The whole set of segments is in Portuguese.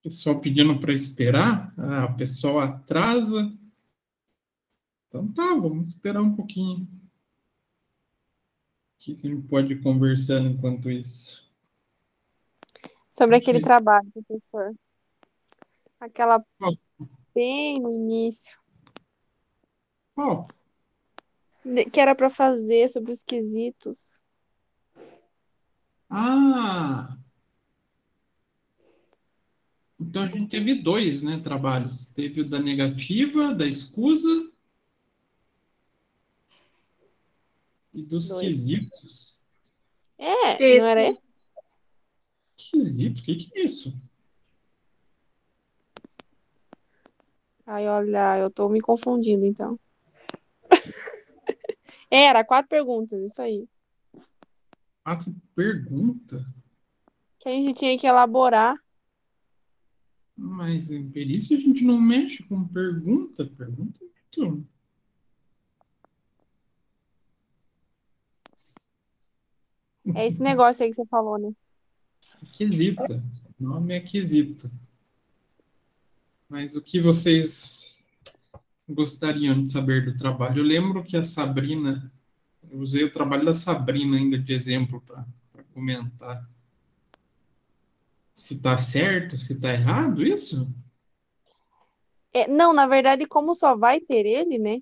Pessoal pedindo para esperar. Ah, o pessoal atrasa. Então tá, vamos esperar um pouquinho. O que a gente pode ir conversando enquanto isso? Sobre Deixa aquele eu... trabalho, professor. Aquela Qual? bem no início, Qual? que era para fazer sobre os quesitos. Ah, então a gente teve dois, né, trabalhos. Teve o da negativa, da escusa e dos Dois. quesitos. É, não era Isso. esse? Quesito? O que é isso? Ai, olha, eu tô me confundindo, então. Era 4 perguntas, isso aí. Quatro perguntas? Que a gente tinha que elaborar. Mas em perícia a gente não mexe com pergunta. Pergunta é muito... É esse negócio aí que você falou, né? Quesito. O nome é quesito. Mas o que vocês gostariam de saber do trabalho? Eu lembro que a Sabrina, eu usei o trabalho da Sabrina ainda de exemplo para comentar se está certo, se está errado, isso? Não, na verdade, como só vai ter ele, né?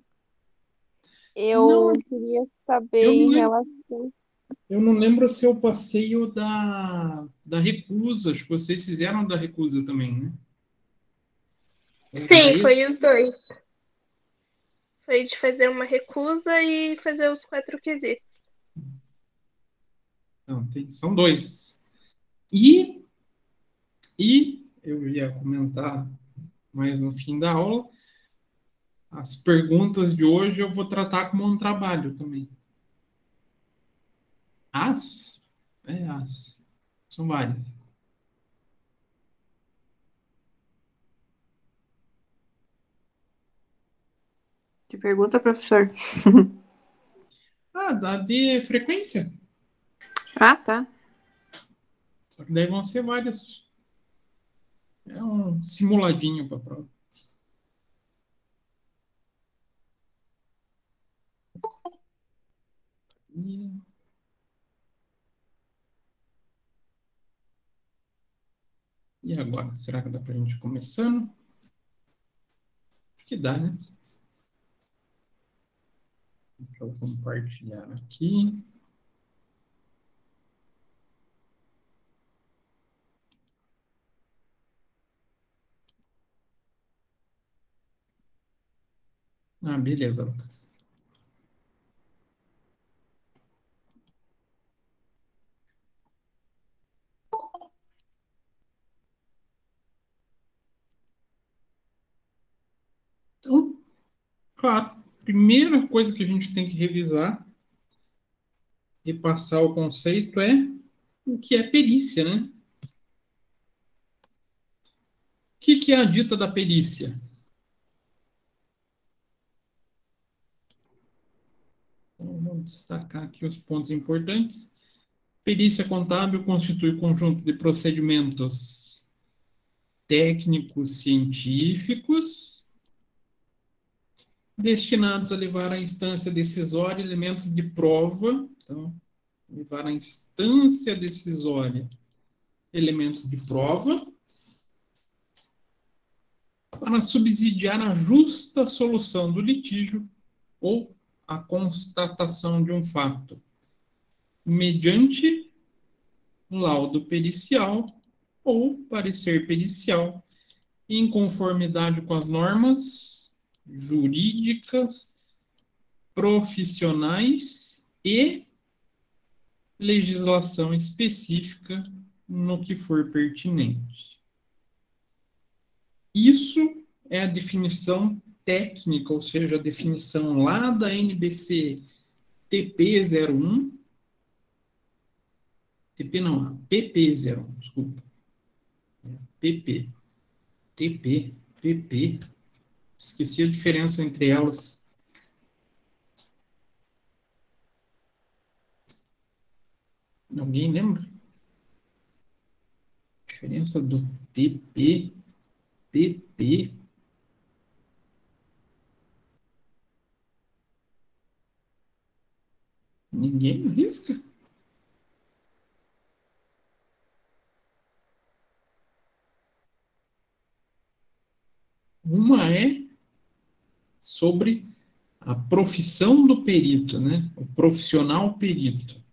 Não, Eu queria saber eu não em lembro, relação. eu não lembro se eu passei o da recusa. Acho que vocês fizeram o da recusa também, né? Ou era Sim, foi esse? os dois. Foi de fazer uma recusa e fazer os 4 quesitos. Não, são dois. E, e eu ia comentar mais no fim da aula, as perguntas de hoje eu vou tratar como um trabalho também. As? É, as. São várias. Que pergunta, professor? Ah, dá de frequência. Ah, tá. Só que daí vão ser várias. É um simuladinho para a prova. E, e agora? Será que dá para a gente ir começando? Acho que dá, né? Deixa eu compartilhar aqui. Ah, beleza, Lucas. Então, claro, primeira coisa que a gente tem que revisar e passar o conceito é o que é perícia, né? O que é a dita da perícia? Então, vamos destacar aqui os pontos importantes. Perícia contábil constitui conjunto de procedimentos técnicos científicos destinados a levar à instância decisória elementos de prova, então, levar à instância decisória elementos de prova para subsidiar a justa solução do litígio ou a constatação de um fato, mediante laudo pericial ou parecer pericial, em conformidade com as normas jurídicas, profissionais e legislação específica no que for pertinente. Isso é a definição técnica, ou seja, a definição lá da NBC TP01, TP não, PP01, desculpa, PP, TP, PP, esqueci a diferença entre elas. Alguém lembra? Diferença do TP, PP. Ninguém arrisca? Uma é sobre a profissão do perito, né? O profissional perito.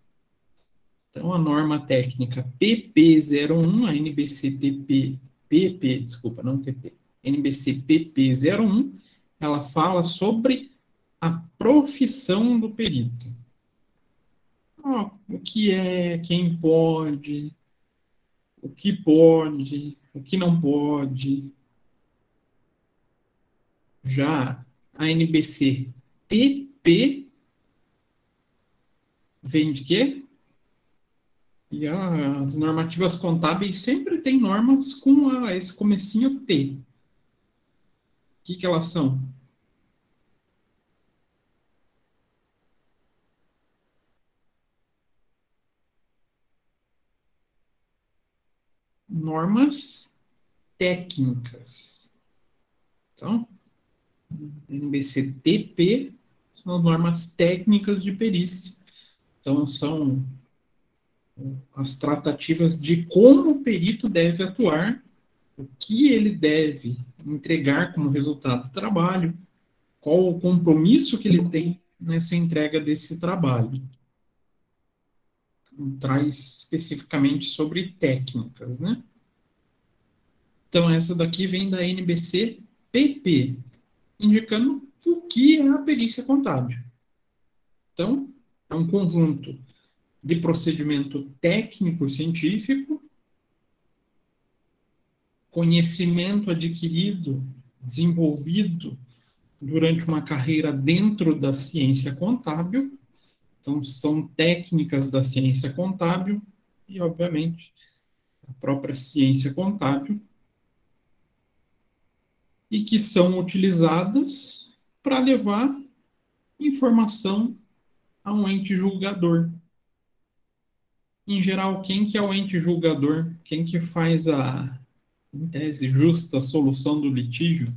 Então, a norma técnica PP01, a NBC-TP, PP, desculpa, não TP, NBC-PP01, ela fala sobre a profissão do perito. O que é, quem pode, o que não pode. Já a NBC-TP vem de quê? E as normativas contábeis sempre têm normas com esse comecinho T. O que elas são? Normas técnicas. Então, NBC-TP são as normas técnicas de perícia. Então, são as tratativas de como o perito deve atuar, o que ele deve entregar como resultado do trabalho, qual o compromisso que ele tem nessa entrega desse trabalho. Então, traz especificamente sobre técnicas, né? Então, essa daqui vem da NBC-PP, indicando o que é a perícia contábil. Então, é um conjunto de procedimento técnico-científico, conhecimento adquirido, desenvolvido durante uma carreira dentro da ciência contábil. Então, são técnicas da ciência contábil e, obviamente, a própria ciência contábil, e que são utilizadas para levar informação a um ente julgador. Em geral, quem que é o ente julgador? Quem que faz a, em tese, justa solução do litígio?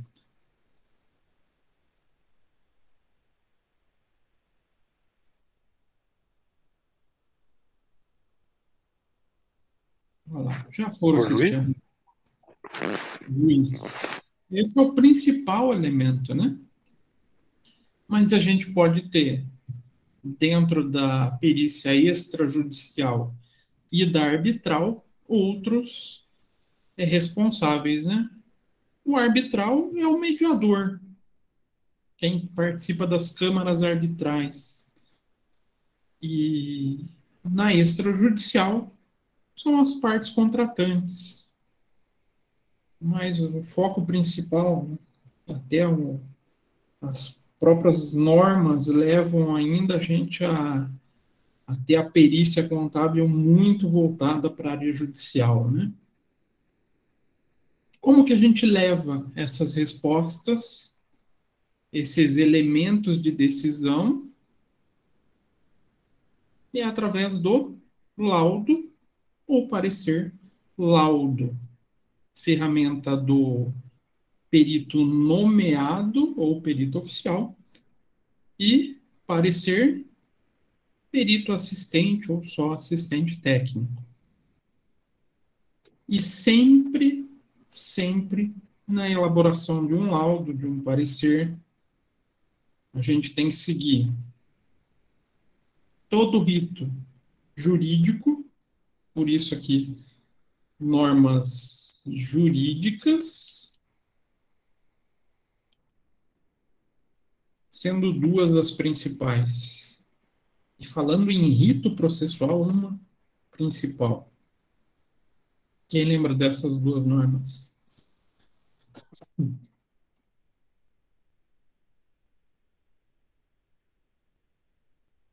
Olha lá, já foram assistindo. Juiz. Esse é o principal elemento, né? Mas a gente pode ter, dentro da perícia extrajudicial e da arbitral, outros responsáveis, né? O arbitral é o mediador, quem participa das câmaras arbitrais. E na extrajudicial são as partes contratantes. Mas o foco principal, né, até as próprias normas levam ainda a gente a ter a perícia contábil muito voltada para a área judicial, né? Como que a gente leva essas respostas, esses elementos de decisão, e através do laudo ou parecer. Laudo, ferramenta do perito nomeado ou perito oficial, e parecer, perito assistente ou só assistente técnico. E sempre na elaboração de um laudo, de um parecer, a gente tem que seguir todo o rito jurídico, por isso aqui, normas jurídicas, sendo duas as principais. E falando em rito processual, uma principal. Quem lembra dessas duas normas?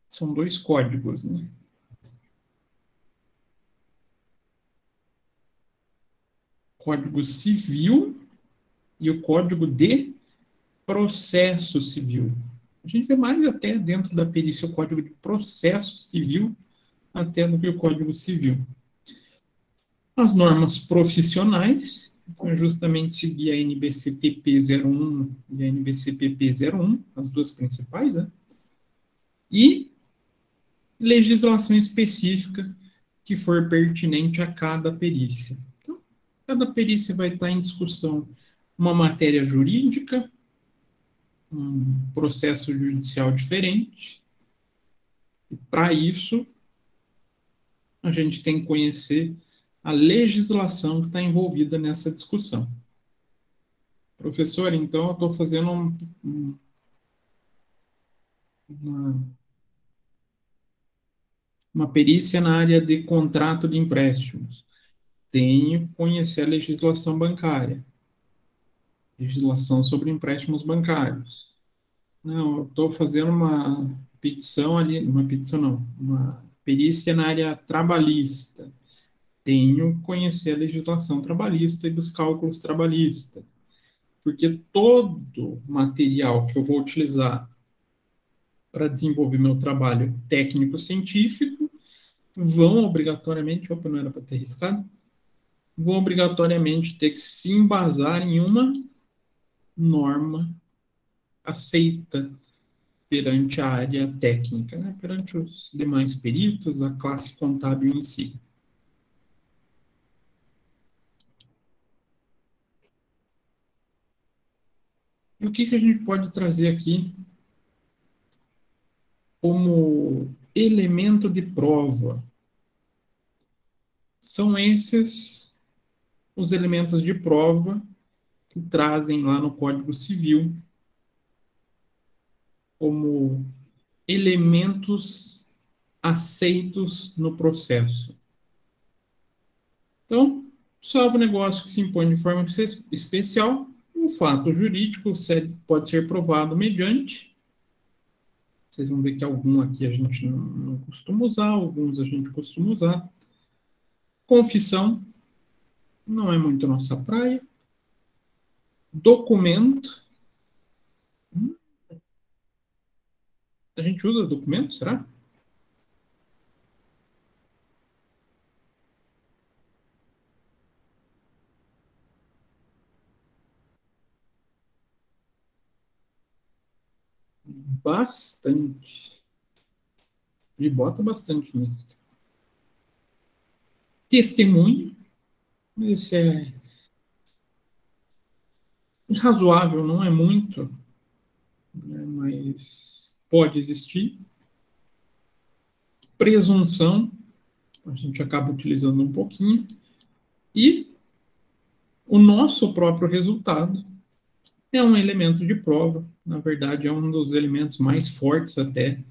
São dois códigos, né? Código Civil e o Código de Processo Civil. A gente vê mais até dentro da perícia o Código de Processo Civil até do que o Código Civil. As normas profissionais, então, é justamente seguir a NBCTP 01 e a NBCPP 01, as duas principais, né? E legislação específica que for pertinente a cada perícia. Então, cada perícia vai estar em discussão uma matéria jurídica, um processo judicial diferente. E, para isso, a gente tem que conhecer a legislação que está envolvida nessa discussão. Professor, então eu estou fazendo uma perícia na área de contrato de empréstimos. Tenho que conhecer a legislação bancária, legislação sobre empréstimos bancários. Não, eu estou fazendo uma petição ali, uma perícia na área trabalhista. Tenho que conhecer a legislação trabalhista e dos cálculos trabalhistas, porque todo material que eu vou utilizar para desenvolver meu trabalho técnico-científico vão obrigatoriamente, opa, não era para ter riscado, vão obrigatoriamente ter que se embasar em uma norma aceita perante a área técnica, né? Perante os demais peritos, a classe contábil em si. E o que a gente pode trazer aqui como elemento de prova? São esses os elementos de prova que trazem lá no Código Civil como elementos aceitos no processo. Então, salvo negócio que se impõe de forma especial, o fato jurídico pode ser provado mediante. Vocês vão ver que algum aqui a gente não costuma usar, alguns a gente costuma usar. Confissão, não é muito nossa praia. Documento. A gente usa documento, será? Bastante. E bota bastante nisso. Testemunho. Esse é razoável, não é muito, né, mas pode existir. Presunção, a gente acaba utilizando um pouquinho. E o nosso próprio resultado é um elemento de prova. Na verdade, é um dos elementos mais fortes até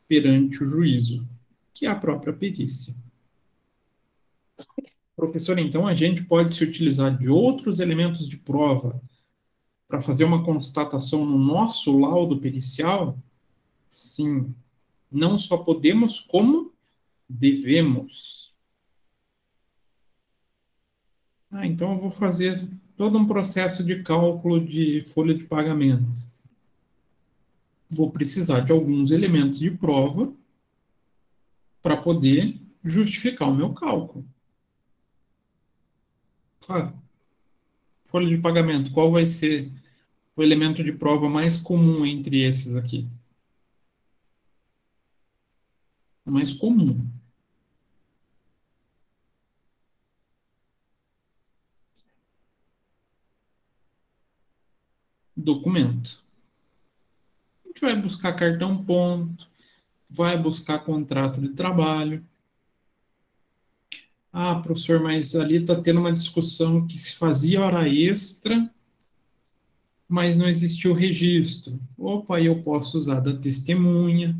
perante o juízo, que é a própria perícia. Professor, então a gente pode se utilizar de outros elementos de prova para fazer uma constatação no nosso laudo pericial? Sim. Não só podemos, como devemos. Então eu vou fazer todo um processo de cálculo de folha de pagamento. Vou precisar de alguns elementos de prova para poder justificar o meu cálculo. Claro. Folha de pagamento, qual vai ser o elemento de prova mais comum entre esses aqui? O mais comum. Documento. A gente vai buscar cartão ponto, vai buscar contrato de trabalho. Ah, professor, mas ali está tendo uma discussão que se fazia hora extra, mas não existiu registro. Opa, eu posso usar da testemunha.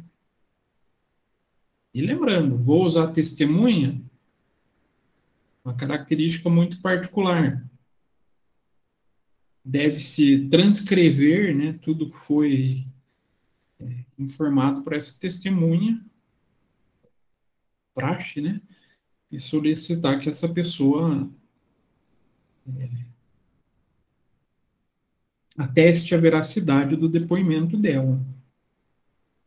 E lembrando, vou usar a testemunha, uma característica muito particular. Deve-se transcrever, né, tudo que foi informado por essa testemunha, praxe, né, e solicitar que essa pessoa ateste a veracidade do depoimento dela.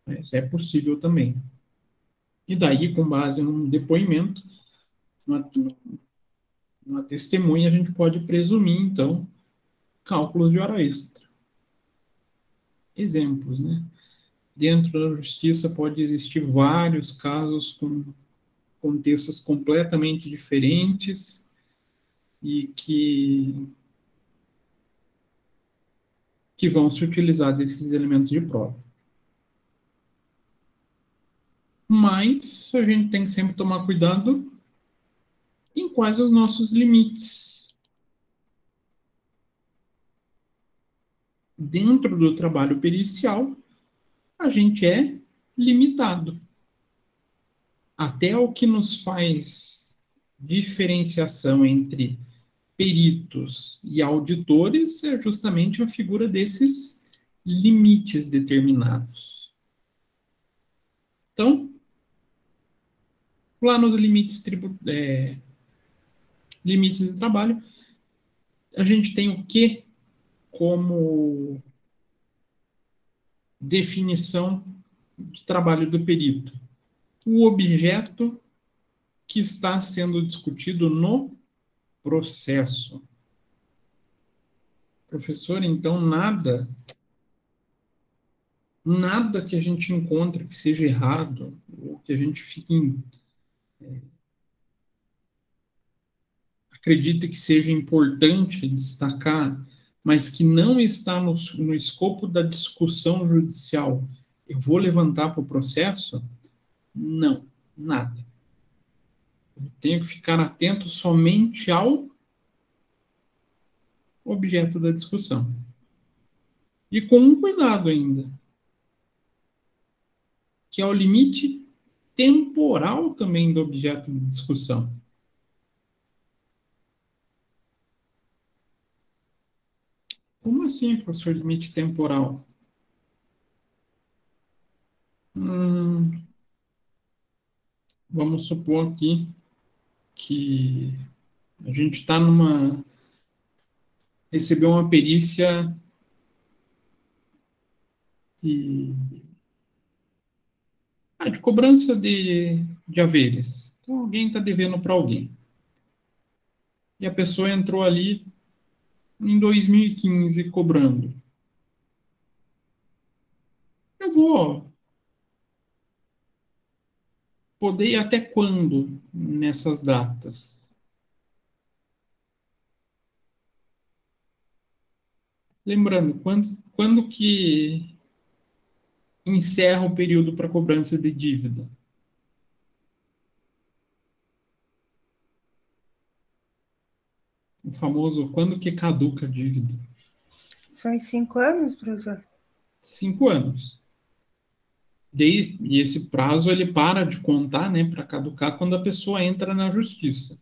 Isso é possível também. E daí, com base num depoimento, uma testemunha, a gente pode presumir, então, cálculos de hora extra. Exemplos, né? Dentro da justiça pode existir vários casos com contextos completamente diferentes e que vão se utilizar desses elementos de prova. Mas a gente tem que sempre tomar cuidado em quais os nossos limites. Dentro do trabalho pericial, a gente é limitado. Até o que nos faz diferenciação entre peritos e auditores é justamente a figura desses limites determinados. Então, lá nos limites de trabalho, a gente tem o que como definição de trabalho do perito? O objeto que está sendo discutido no processo. Professor, então nada que a gente encontre que seja errado, ou que a gente acredite que seja importante destacar, mas que não está no escopo da discussão judicial, eu vou levantar para o processo? Não, nada. Eu tenho que ficar atento somente ao objeto da discussão. E com um cuidado ainda, que é o limite temporal também do objeto de discussão. Como assim, professor, limite temporal? Vamos supor aqui que a gente está recebeu uma perícia de cobrança de haveres. Então, alguém está devendo para alguém. E a pessoa entrou ali em 2015 cobrando. Eu vou poder ir até quando nessas datas? Lembrando, quando que encerra o período para cobrança de dívida? O famoso, quando que caduca a dívida? São 5 anos, professor? 5 anos. E esse prazo ele para de contar, né, para caducar quando a pessoa entra na justiça.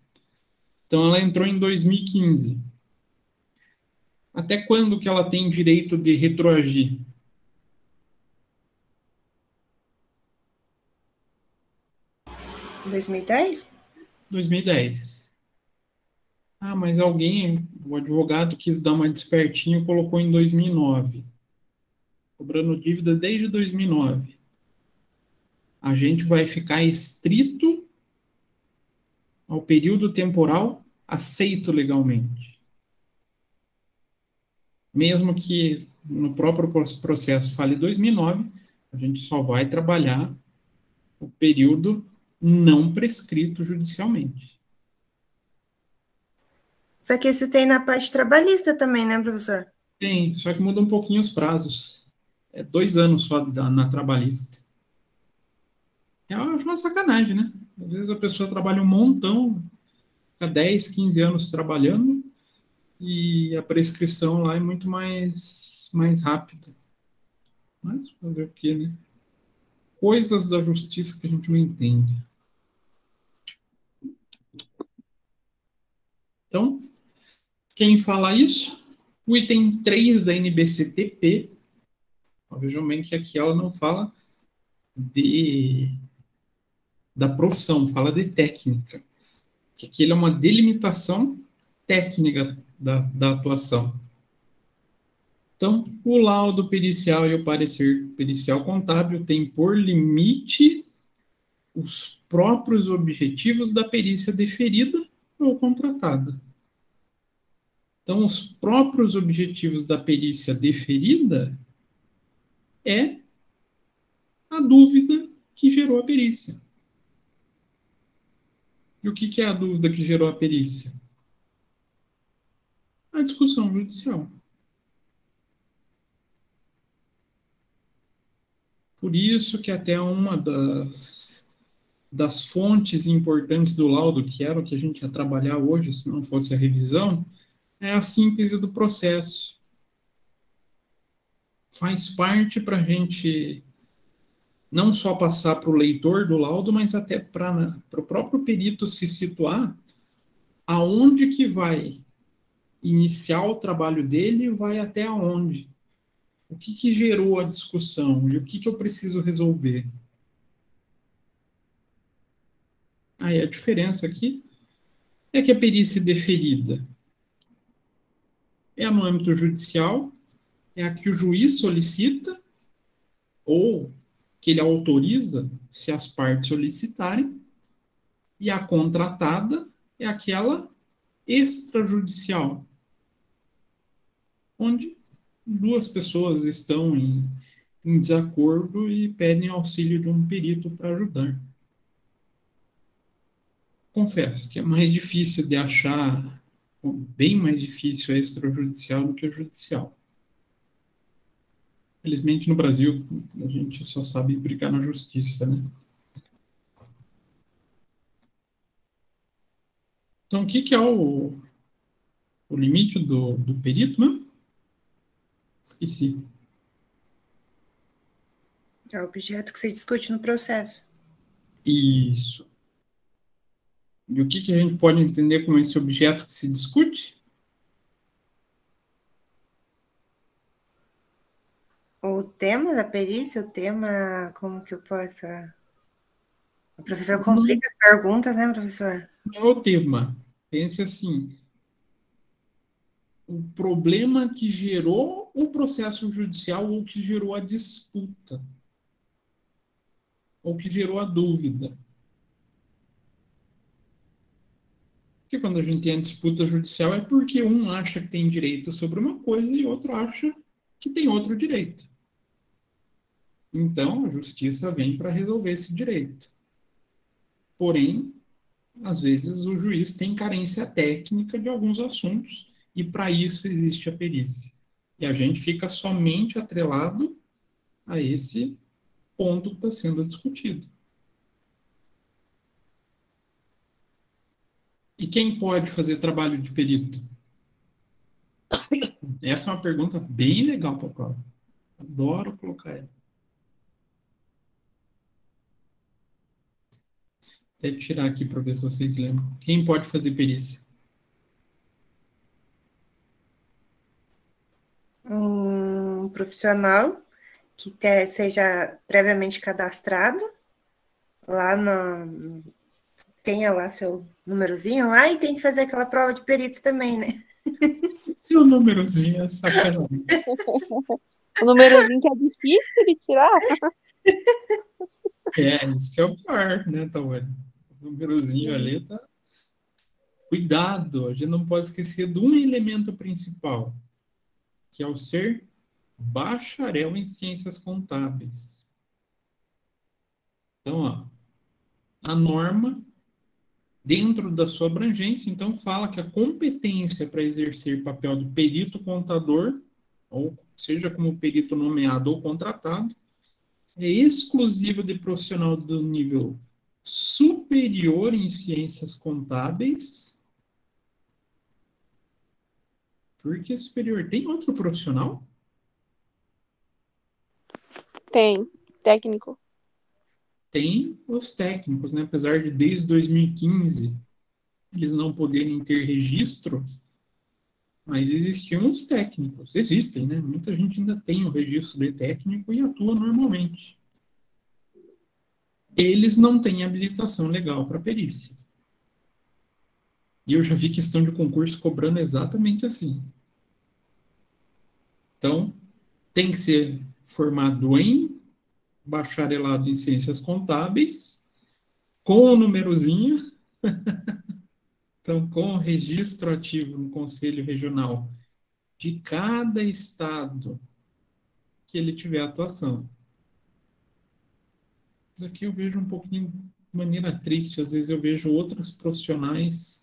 Então ela entrou em 2015. Até quando que ela tem direito de retroagir? 2010? 2010. Ah, mas o advogado quis dar uma despertinho e colocou em 2009. Cobrando dívida desde 2009. A gente vai ficar estrito ao período temporal aceito legalmente. Mesmo que no próprio processo fale 2009, a gente só vai trabalhar o período não prescrito judicialmente. Só que isso tem na parte trabalhista também, né, professor? Tem, só que muda um pouquinho os prazos. É 2 anos só na trabalhista. É uma sacanagem, né? Às vezes a pessoa trabalha um montão, fica 10, 15 anos trabalhando, e a prescrição lá é muito mais rápida. Mas fazer o quê, né? Coisas da justiça que a gente não entende. Então, quem fala isso? O item 3 da NBCTP. Vejam bem que aqui ela não fala da profissão, fala de técnica. Que aqui ele é uma delimitação técnica da atuação. Então, o laudo pericial e o parecer pericial contábil têm por limite os próprios objetivos da perícia deferida ou contratada. Então, os próprios objetivos da perícia deferida é a dúvida que gerou a perícia. E o que é a dúvida que gerou a perícia? A discussão judicial. Por isso que até uma das fontes importantes do laudo, que era o que a gente ia trabalhar hoje, se não fosse a revisão, é a síntese do processo. Faz parte para a gente não só passar para o leitor do laudo, mas até para o próprio perito se situar aonde que vai iniciar o trabalho dele e vai até aonde. O que gerou a discussão e o que eu preciso resolver. Aí a diferença aqui é que a perícia deferida é no âmbito judicial, é a que o juiz solicita ou que ele autoriza se as partes solicitarem, e a contratada é aquela extrajudicial, onde duas pessoas estão em desacordo e pedem auxílio de um perito para ajudar. Confesso que é mais difícil de achar, bem mais difícil a extrajudicial do que a judicial. Felizmente, no Brasil, a gente só sabe brigar na justiça, né? Então, o que é o limite do perito, né? Esqueci. É o objeto que se discute no processo. Isso. E o que a gente pode entender como esse objeto que se discute? O tema da perícia, o tema, como que eu possa... O professor complica as perguntas, né, professor? Não é o tema. Pense assim. O problema que gerou o processo judicial ou que gerou a disputa. Ou que gerou a dúvida. Porque quando a gente tem a disputa judicial é porque um acha que tem direito sobre uma coisa e outro acha que tem outro direito. Então, a justiça vem para resolver esse direito. Porém, às vezes o juiz tem carência técnica de alguns assuntos e para isso existe a perícia. E a gente fica somente atrelado a esse ponto que está sendo discutido. E quem pode fazer trabalho de perito? Essa é uma pergunta bem legal para a prova. Adoro colocar ela. Até tirar aqui para ver se vocês lembram. Quem pode fazer perícia? Um profissional que seja previamente cadastrado, lá tenha lá seu númerozinho lá e tem que fazer aquela prova de perito também, né? Seu númerozinho é sacanagem. O númerozinho que é difícil de tirar. Isso que é o pior, né, Tawane? O númerozinho ali tá... Cuidado, a gente não pode esquecer de um elemento principal, que é o ser bacharel em ciências contábeis. Então, ó, a norma, dentro da sua abrangência, então, fala que a competência para exercer papel de perito contador, ou seja, como perito nomeado ou contratado, é exclusiva de profissional do nível superior em ciências contábeis. Por que superior? Tem outro profissional? Tem. Técnico. Tem os técnicos, né? Apesar de desde 2015 eles não poderem ter registro, mas existiam os técnicos. Existem, né? Muita gente ainda tem o registro de técnico e atua normalmente. Eles não têm habilitação legal para perícia. E eu já vi questão de concurso cobrando exatamente assim. Então, tem que ser formado em bacharelado em ciências contábeis, com o númerozinho, Então, com o registro ativo no Conselho Regional de cada estado que ele tiver atuação. Isso aqui eu vejo um pouquinho de maneira triste. Às vezes eu vejo outros profissionais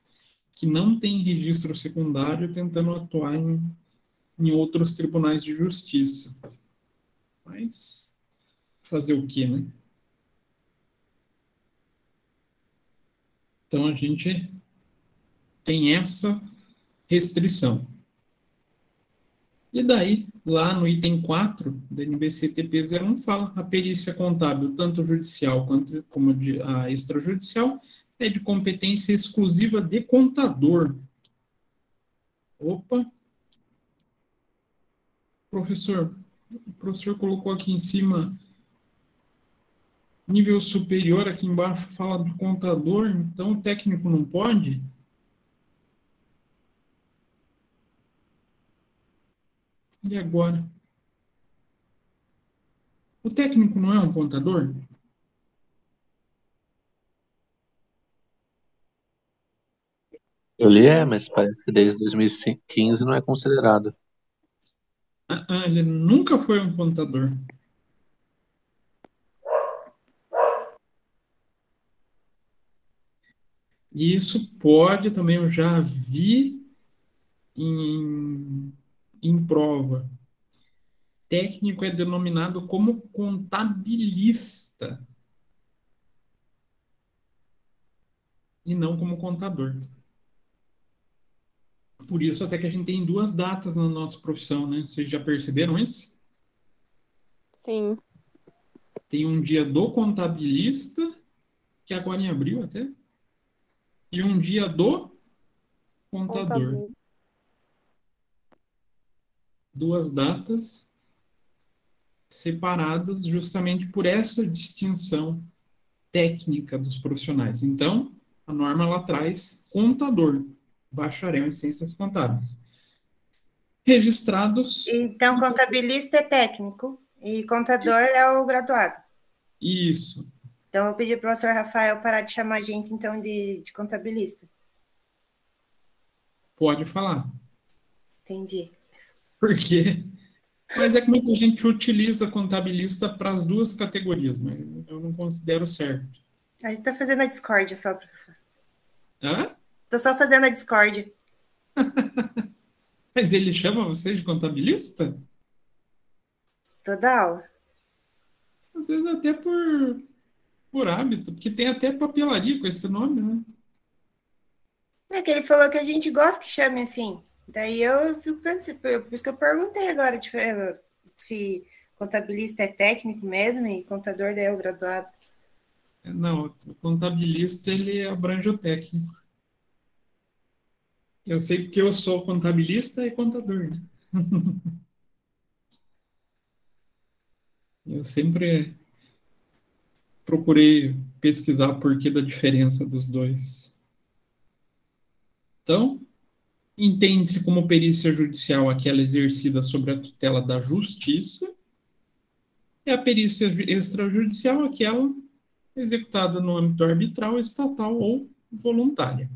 que não têm registro secundário tentando atuar em outros tribunais de justiça. Mas fazer o quê, né? Então a gente tem essa restrição. E daí, lá no item 4 da NBCTP 01, fala a perícia contábil, tanto judicial quanto como a extrajudicial, é de competência exclusiva de contador. Opa! Professor, o professor colocou aqui em cima nível superior, aqui embaixo fala do contador, então o técnico não pode? E agora? O técnico não é um contador? Eu li, mas parece que desde 2015 não é considerado. Ele nunca foi um contador. E isso pode também, eu já vi em prova. Técnico é denominado como contabilista e não como contador. Por isso até que a gente tem duas datas na nossa profissão, né? Vocês já perceberam isso? Sim. Tem um dia do contabilista, que é agora em abril até, e um dia do contador. Duas datas separadas justamente por essa distinção técnica dos profissionais. Então, a norma ela traz contador, bacharel em ciências contábeis. Registrados... Então, contabilista é técnico e contador é o graduado. Isso. Então, eu vou pedir para o professor Rafael parar de chamar a gente, então, de contabilista. Pode falar. Entendi. Por quê? Mas é que muita gente utiliza contabilista para as duas categorias, mas eu não considero certo. A gente está fazendo a discórdia só, professor. Hã? Estou só fazendo a discórdia. Mas ele chama você de contabilista? Toda aula. Às vezes até por hábito, porque tem até papelaria com esse nome, né? É que ele falou que a gente gosta que chame assim. Daí eu fico pensando, por isso que eu perguntei agora, tipo, se contabilista é técnico mesmo e contador daí é o graduado. Não, o contabilista ele abrange o técnico. Eu sei porque eu sou contabilista e contador, né? Eu sempre procurei pesquisar o porquê da diferença dos dois. Então, entende-se como perícia judicial aquela exercida sobre a tutela da justiça, e a perícia extrajudicial aquela executada no âmbito arbitral, estatal ou voluntária.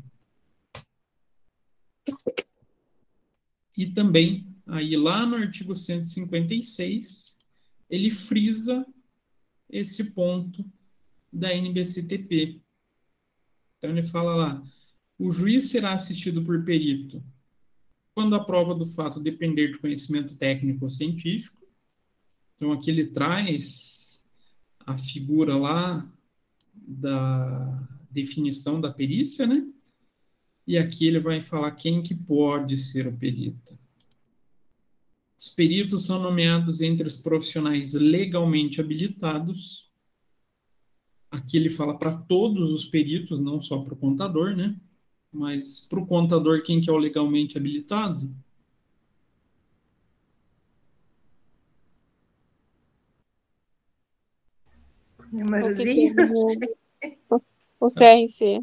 E também, aí lá no artigo 156, ele frisa esse ponto da NBCTP. Então ele fala lá, o juiz será assistido por perito quando a prova do fato depender de conhecimento técnico ou científico. Então aqui ele traz a figura lá da definição da perícia, né? E aqui ele vai falar quem que pode ser o perito. Os peritos são nomeados entre os profissionais legalmente habilitados. Aqui ele fala para todos os peritos, não só para o contador, né? Mas para o contador, quem que é o legalmente habilitado? Númerozinho? O CRC.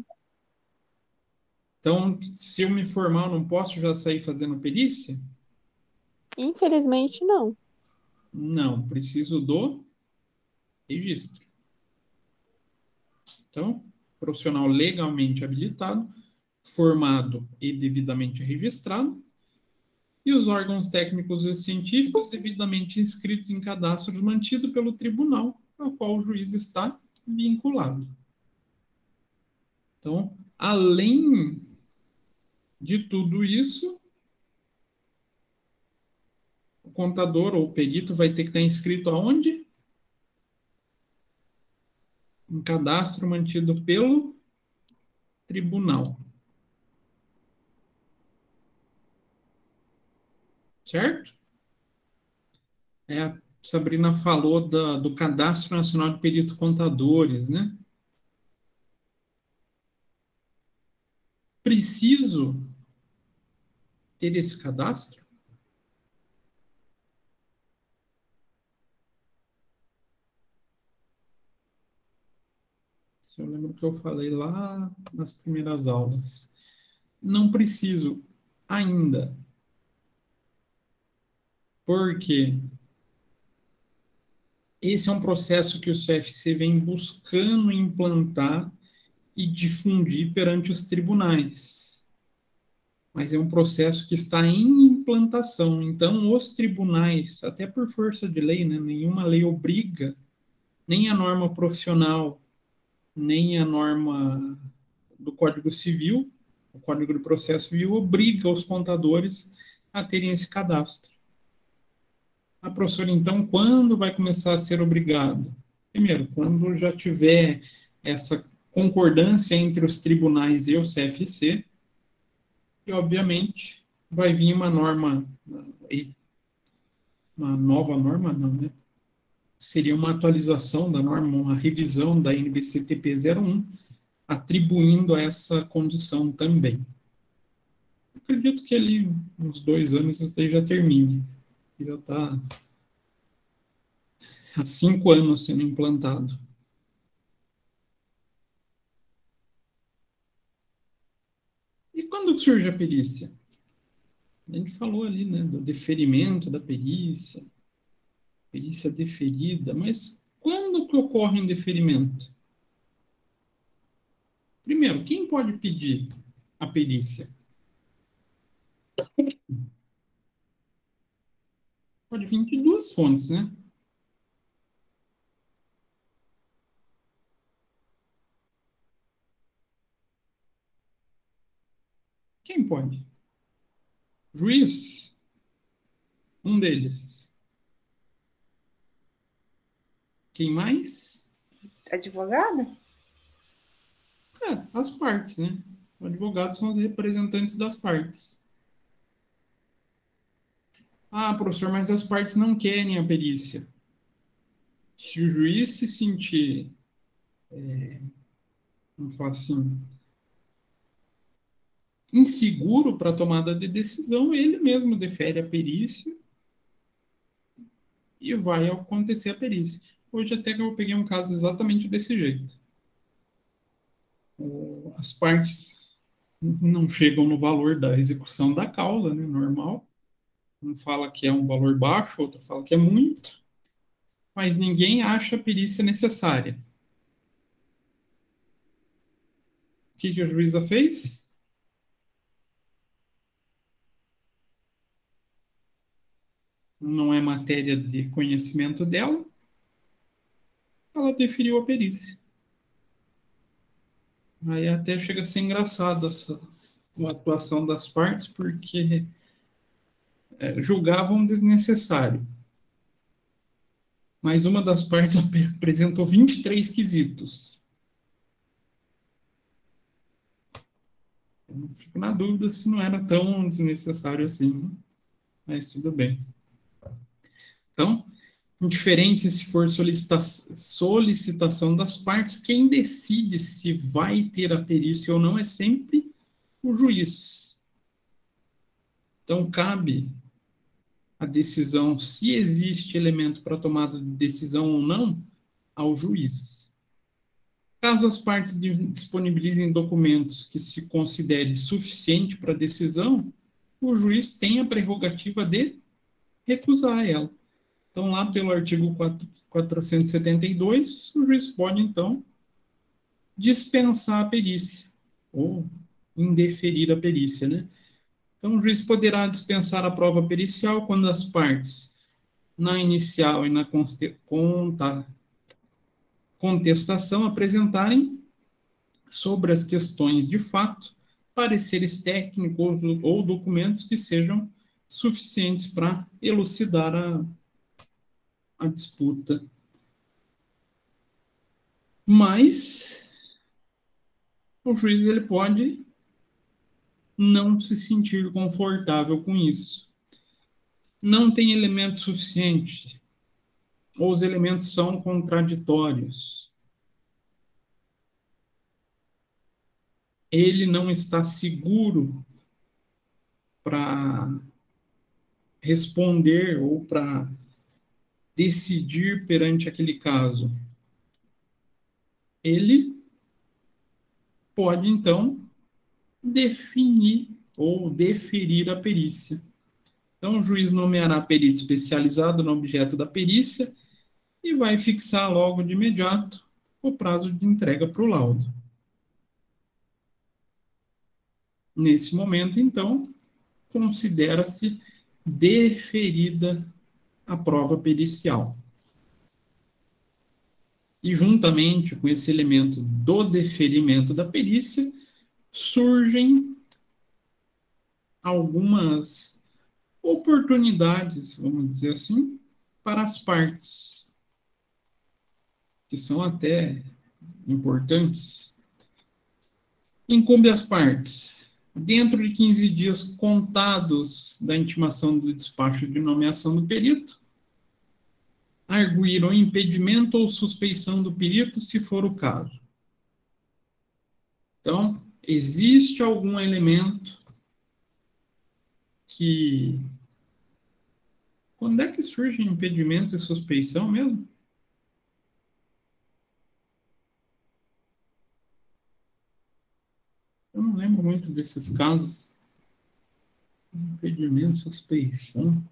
Então, se eu me formar, eu não posso já sair fazendo perícia? Infelizmente, não. Não, preciso do registro. Então, profissional legalmente habilitado, formado e devidamente registrado, e os órgãos técnicos e científicos devidamente inscritos em cadastros mantido pelo tribunal ao qual o juiz está vinculado. Então, além de tudo isso, o contador ou o perito vai ter que estar inscrito aonde? Um cadastro mantido pelo tribunal. Certo? A Sabrina falou do Cadastro Nacional de Peritos Contadores, né? Preciso ter esse cadastro? Eu lembro que eu falei lá nas primeiras aulas. Não preciso ainda. Porque esse é um processo que o CFC vem buscando implantar e difundir perante os tribunais. Mas é um processo que está em implantação. Então, os tribunais, até por força de lei, né, nenhuma lei obriga, nem a norma profissional, nem a norma do Código Civil, o Código de Processo Civil, obriga os contadores a terem esse cadastro. A professora, então, quando vai começar a ser obrigado? Primeiro, quando já tiver essa concordância entre os tribunais e o CFC, e, obviamente, vai vir uma norma, uma nova norma, não, né? Seria uma atualização da norma, uma revisão da NBCTP 01, atribuindo a essa condição também. Acredito que ali, uns 2 anos, isso daí já termine. Já está há 5 anos sendo implantado. E quando surge a perícia? A gente falou ali, né, do deferimento da perícia deferida, mas quando que ocorre um deferimento? Primeiro, quem pode pedir a perícia? Pode vir de 2 fontes, né? Quem pode? Juiz? Um deles. Quem mais? Advogado? As partes, né? Os advogados são os representantes das partes. Ah, professor, mas as partes não querem a perícia. Se o juiz se sentir, vamos falar assim, inseguro para a tomada de decisão, ele mesmo defere a perícia e vai acontecer a perícia. Hoje até que eu peguei um caso exatamente desse jeito. As partes não chegam no valor da execução da causa, né, normal. Um fala que é um valor baixo, outro fala que é muito, mas ninguém acha a perícia necessária. O que a juíza fez? Não é matéria de conhecimento dela, ela deferiu a perícia. Aí até chega a ser engraçado essa atuação das partes, porque julgavam desnecessário. Mas uma das partes apresentou 23 quesitos. Eu fico na dúvida se não era tão desnecessário assim, mas tudo bem. Então, indiferente se for solicitação das partes, quem decide se vai ter a perícia ou não é sempre o juiz. Então, cabe a decisão, se existe elemento para tomada de decisão ou não, ao juiz. Caso as partes disponibilizem documentos que se considere suficiente para a decisão, o juiz tem a prerrogativa de recusar ela. Então, lá pelo artigo 472, o juiz pode, então, dispensar a perícia, ou indeferir a perícia, né? Então, o juiz poderá dispensar a prova pericial quando as partes, na inicial e na contestação, apresentarem, sobre as questões de fato, pareceres técnicos ou documentos que sejam suficientes para elucidar a disputa. Mas o juiz ele pode não se sentir confortável com isso. Não tem elemento suficiente, ou os elementos são contraditórios. Ele não está seguro para responder ou para decidir perante aquele caso. Ele pode, então, definir ou deferir a perícia. Então, o juiz nomeará perito especializado no objeto da perícia e vai fixar logo de imediato o prazo de entrega para o laudo. Nesse momento, então, considera-se deferida a prova pericial. E, juntamente com esse elemento do deferimento da perícia, surgem algumas oportunidades, vamos dizer assim, para as partes, que são até importantes. Incumbe às partes, dentro de 15 dias contados da intimação do despacho de nomeação do perito, arguir o impedimento ou suspeição do perito, se for o caso. Então, existe algum elemento que... Quando é que surge impedimento e suspeição mesmo? Eu não lembro muito desses casos. Impedimento, suspeição.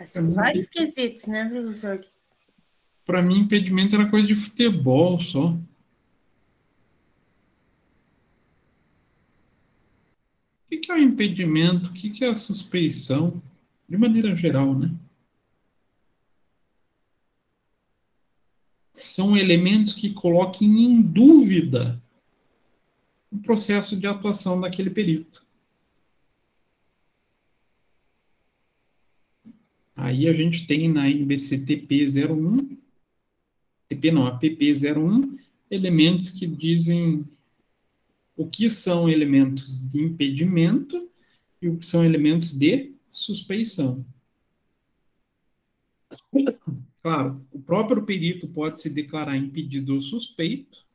São vários quesitos, né, professor? Para mim, impedimento era coisa de futebol só. O que é o impedimento? O que é a suspeição? De maneira geral, né? São elementos que coloquem em dúvida o processo de atuação daquele perito. Aí a gente tem na NBC-TP 01, a PP 01, elementos que dizem o que são elementos de impedimento e o que são elementos de suspeição. Claro, o próprio perito pode se declarar impedido ou suspeito,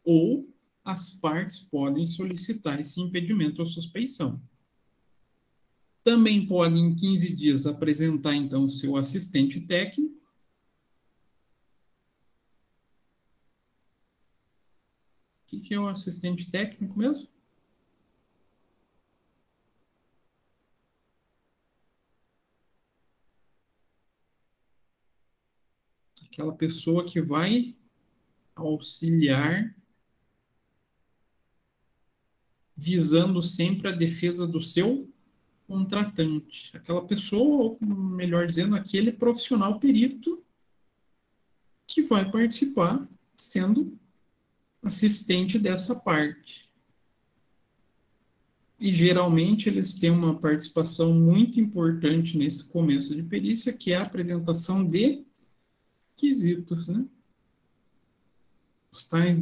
ou as partes podem solicitar esse impedimento ou suspeição. Também pode, em 15 dias, apresentar, então, o seu assistente técnico. O que é o assistente técnico mesmo? Aquela pessoa que vai auxiliar, visando sempre a defesa do seu contratante. Aquela pessoa, ou melhor dizendo, aquele profissional perito que vai participar sendo assistente dessa parte. E geralmente eles têm uma participação muito importante nesse começo de perícia, que é a apresentação de quesitos, né? Os tais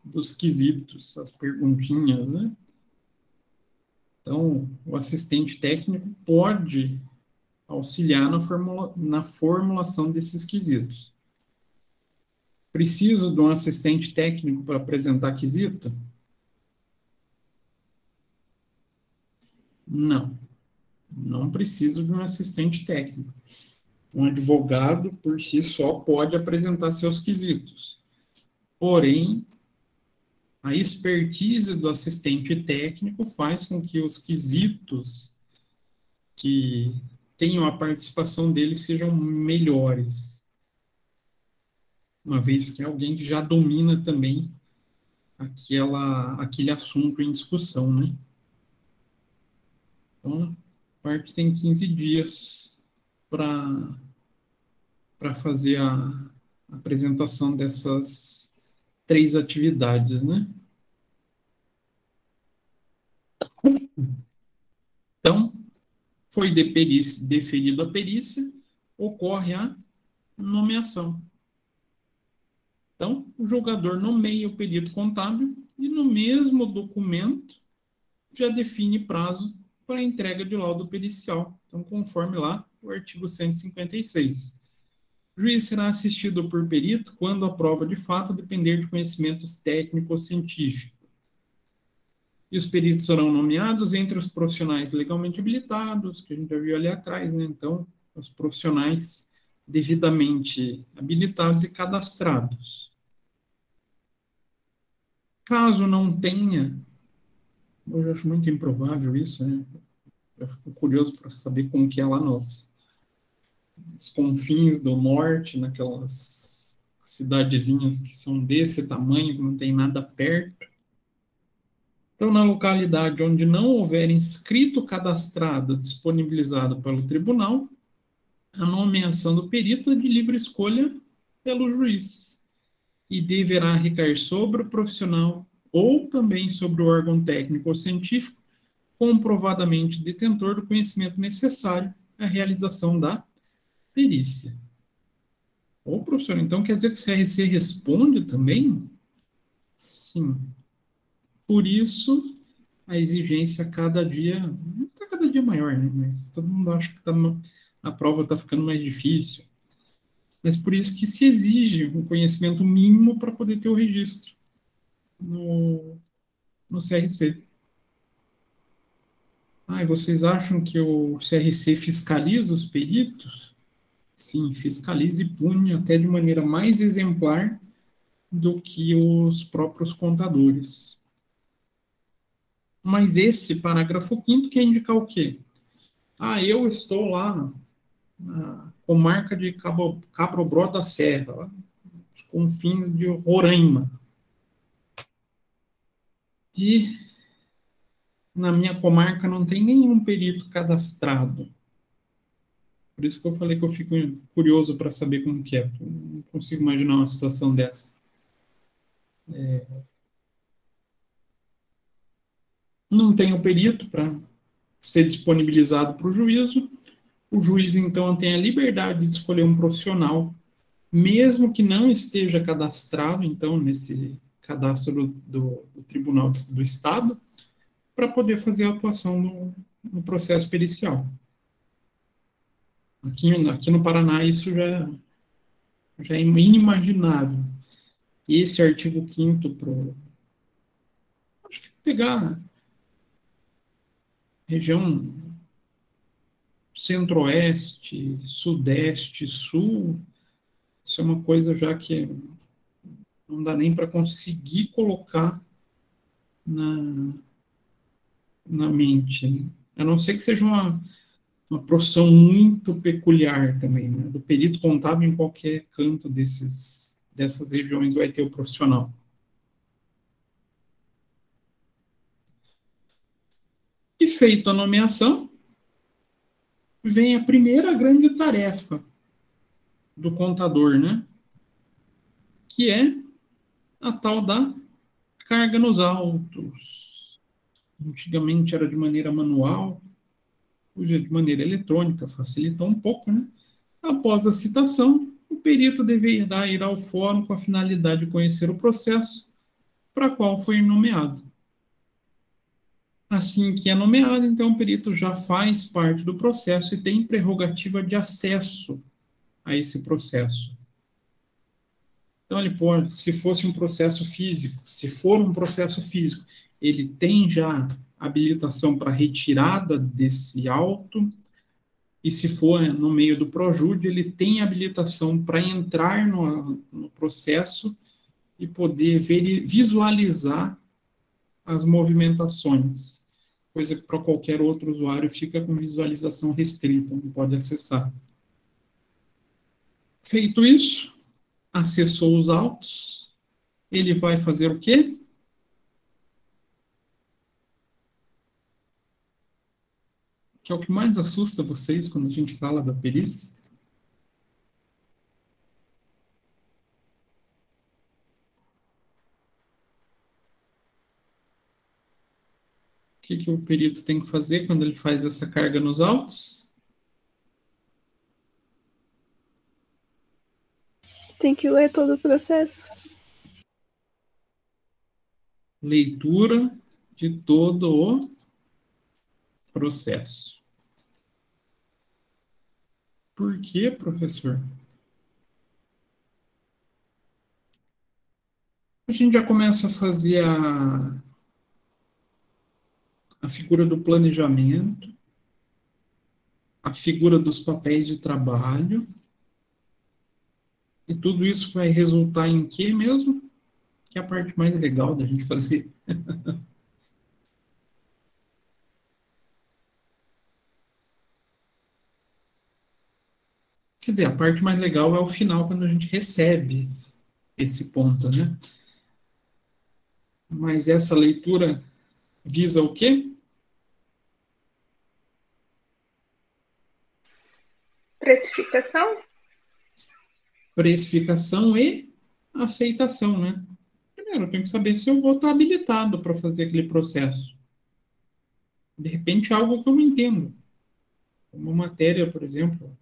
dos quesitos, as perguntinhas, né? Então, o assistente técnico pode auxiliar na formulação desses quesitos. Preciso de um assistente técnico para apresentar quesito? Não. Não preciso de um assistente técnico. Um advogado, por si só, pode apresentar seus quesitos. Porém, a expertise do assistente técnico faz com que os quesitos que tenham a participação dele sejam melhores. Uma vez que é alguém que já domina também aquele assunto em discussão, né? Então, a parte tem 15 dias para fazer a apresentação dessas 3 atividades, né? Então, foi deferido a perícia, ocorre a nomeação. Então, o julgador nomeia o perito contábil e no mesmo documento já define prazo para a entrega de laudo pericial. Então, conforme lá o artigo 156. O juiz será assistido por perito quando a prova de fato depender de conhecimentos técnicos científicos. E os peritos serão nomeados entre os profissionais legalmente habilitados, que a gente já viu ali atrás, né? Então, os profissionais devidamente habilitados e cadastrados. Caso não tenha, eu acho muito improvável isso, né? Eu fico curioso para saber como que é lá nos confins do norte, naquelas cidadezinhas que são desse tamanho, que não tem nada perto. Então, na localidade onde não houver inscrito cadastrado disponibilizado pelo tribunal, a nomeação do perito é de livre escolha pelo juiz e deverá recair sobre o profissional ou também sobre o órgão técnico ou científico comprovadamente detentor do conhecimento necessário à realização da perícia. Ô, professor, então quer dizer que o CRC responde também? Sim. Por isso, a exigência cada dia, não está cada dia maior, né? Mas todo mundo acha que a prova está ficando mais difícil. Mas por isso que se exige um conhecimento mínimo para poder ter o registro no CRC. E vocês acham que o CRC fiscaliza os peritos? Sim, fiscaliza e pune até de maneira mais exemplar do que os próprios contadores. Mas esse parágrafo 5º quer indicar o quê? Eu estou lá na comarca de Capobró da Serra, lá, nos confins de Roraima. E na minha comarca não tem nenhum perito cadastrado. Por isso que eu falei que eu fico curioso para saber como que é. Eu não consigo imaginar uma situação dessa. Não tem o perito para ser disponibilizado para o juízo. O juiz, então, tem a liberdade de escolher um profissional, mesmo que não esteja cadastrado, então, nesse cadastro do Tribunal do Estado, para poder fazer a atuação no processo pericial. Aqui no Paraná, isso já é inimaginável. Esse artigo 5º, acho que pegar região centro-oeste, sudeste, sul, isso é uma coisa já que não dá nem para conseguir colocar na mente, né? A não ser que seja uma profissão muito peculiar também, né? Do perito contábil em qualquer canto dessas regiões vai ter o profissional. E feita a nomeação, vem a primeira grande tarefa do contador, né? Que é a tal da carga nos autos. Antigamente era de maneira manual, hoje é de maneira eletrônica, facilitou um pouco, né? Após a citação, o perito deverá ir ao fórum com a finalidade de conhecer o processo para qual foi nomeado. Assim que é nomeado, então o perito já faz parte do processo e tem prerrogativa de acesso a esse processo. Então, ele pode, se fosse um processo físico, se for um processo físico, ele tem já habilitação para retirada desse auto, e se for no meio do Projúdio, ele tem habilitação para entrar no processo e poder visualizar as movimentações, coisa que para qualquer outro usuário fica com visualização restrita, não pode acessar. Feito isso, acessou os autos, ele vai fazer o quê? que é o que mais assusta vocês quando a gente fala da perícia? O que o perito tem que fazer quando ele faz essa carga nos autos? Tem que ler todo o processo. Leitura de todo o processo. Por quê, professor? A gente já começa a fazer a figura do planejamento, a figura dos papéis de trabalho, e tudo isso vai resultar em quê mesmo? Que é a parte mais legal da gente fazer. Quer dizer, a parte mais legal é o final, quando a gente recebe esse ponto, né? Mas essa leitura visa o quê? Precificação? Precificação e aceitação, né? Primeiro, eu tenho que saber se eu vou estar habilitado para fazer aquele processo. De repente, é algo que eu não entendo. Uma matéria, por exemplo.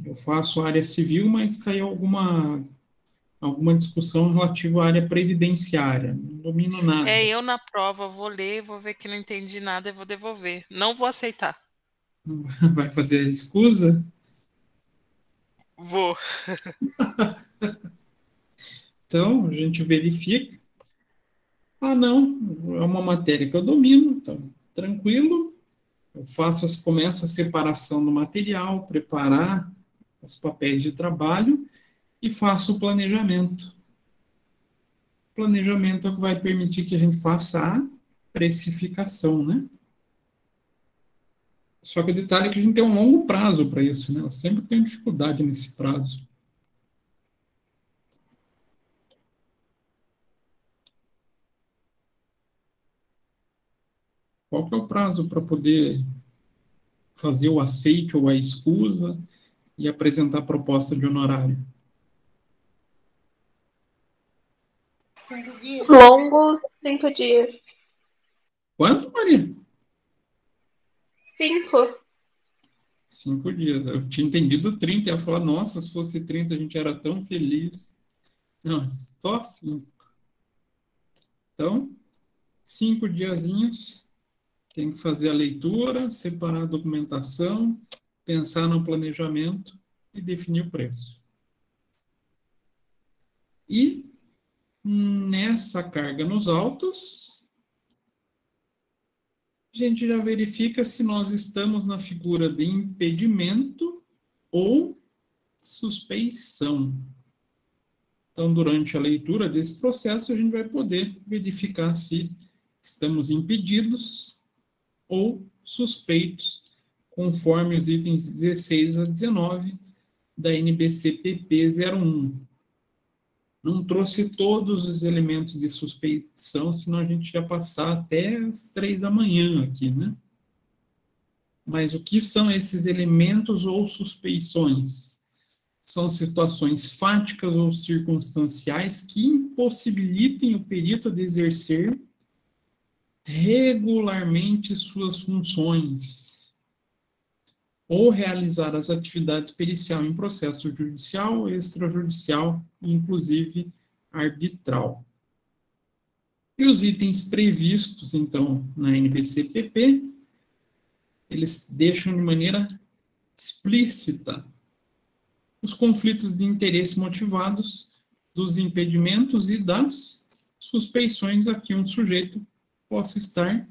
Eu faço área civil, mas caiu alguma discussão relativa à área previdenciária. Não domino nada. Eu na prova vou ler, vou ver que não entendi nada e vou devolver. Não vou aceitar. Vai fazer a escusa? Vou. Então, a gente verifica. Não, é uma matéria que eu domino, então, tranquilo. Eu começo a separação do material, preparar os papéis de trabalho e faço o planejamento. O planejamento é o que vai permitir que a gente faça a precificação, né? Só que o detalhe é que a gente tem um longo prazo para isso, né? Eu sempre tenho dificuldade nesse prazo. Qual que é o prazo para poder fazer o aceite ou a escusa e apresentar a proposta de honorário? 5 dias. Longo, 5 dias. Quanto, Maria? 5. 5 dias. Eu tinha entendido 30. Eu ia falar, nossa, se fosse 30 a gente era tão feliz. Não, só 5. Então, 5 diazinhos. Tem que fazer a leitura, separar a documentação, pensar no planejamento e definir o preço. E nessa carga nos autos, a gente já verifica se nós estamos na figura de impedimento ou suspeição. Então, durante a leitura desse processo, a gente vai poder verificar se estamos impedidos ou suspeitos, conforme os itens 16 a 19 da NBC-PP 01. Não trouxe todos os elementos de suspeição, senão a gente ia passar até as 3 da manhã aqui, né? Mas o que são esses elementos ou suspeições? São situações fáticas ou circunstanciais que impossibilitem o perito de exercer regularmente suas funções ou realizar as atividades pericial em processo judicial, extrajudicial, inclusive arbitral. E os itens previstos, então, na NBC-PP, eles deixam de maneira explícita os conflitos de interesse motivados dos impedimentos e das suspeições a que um sujeito possa estar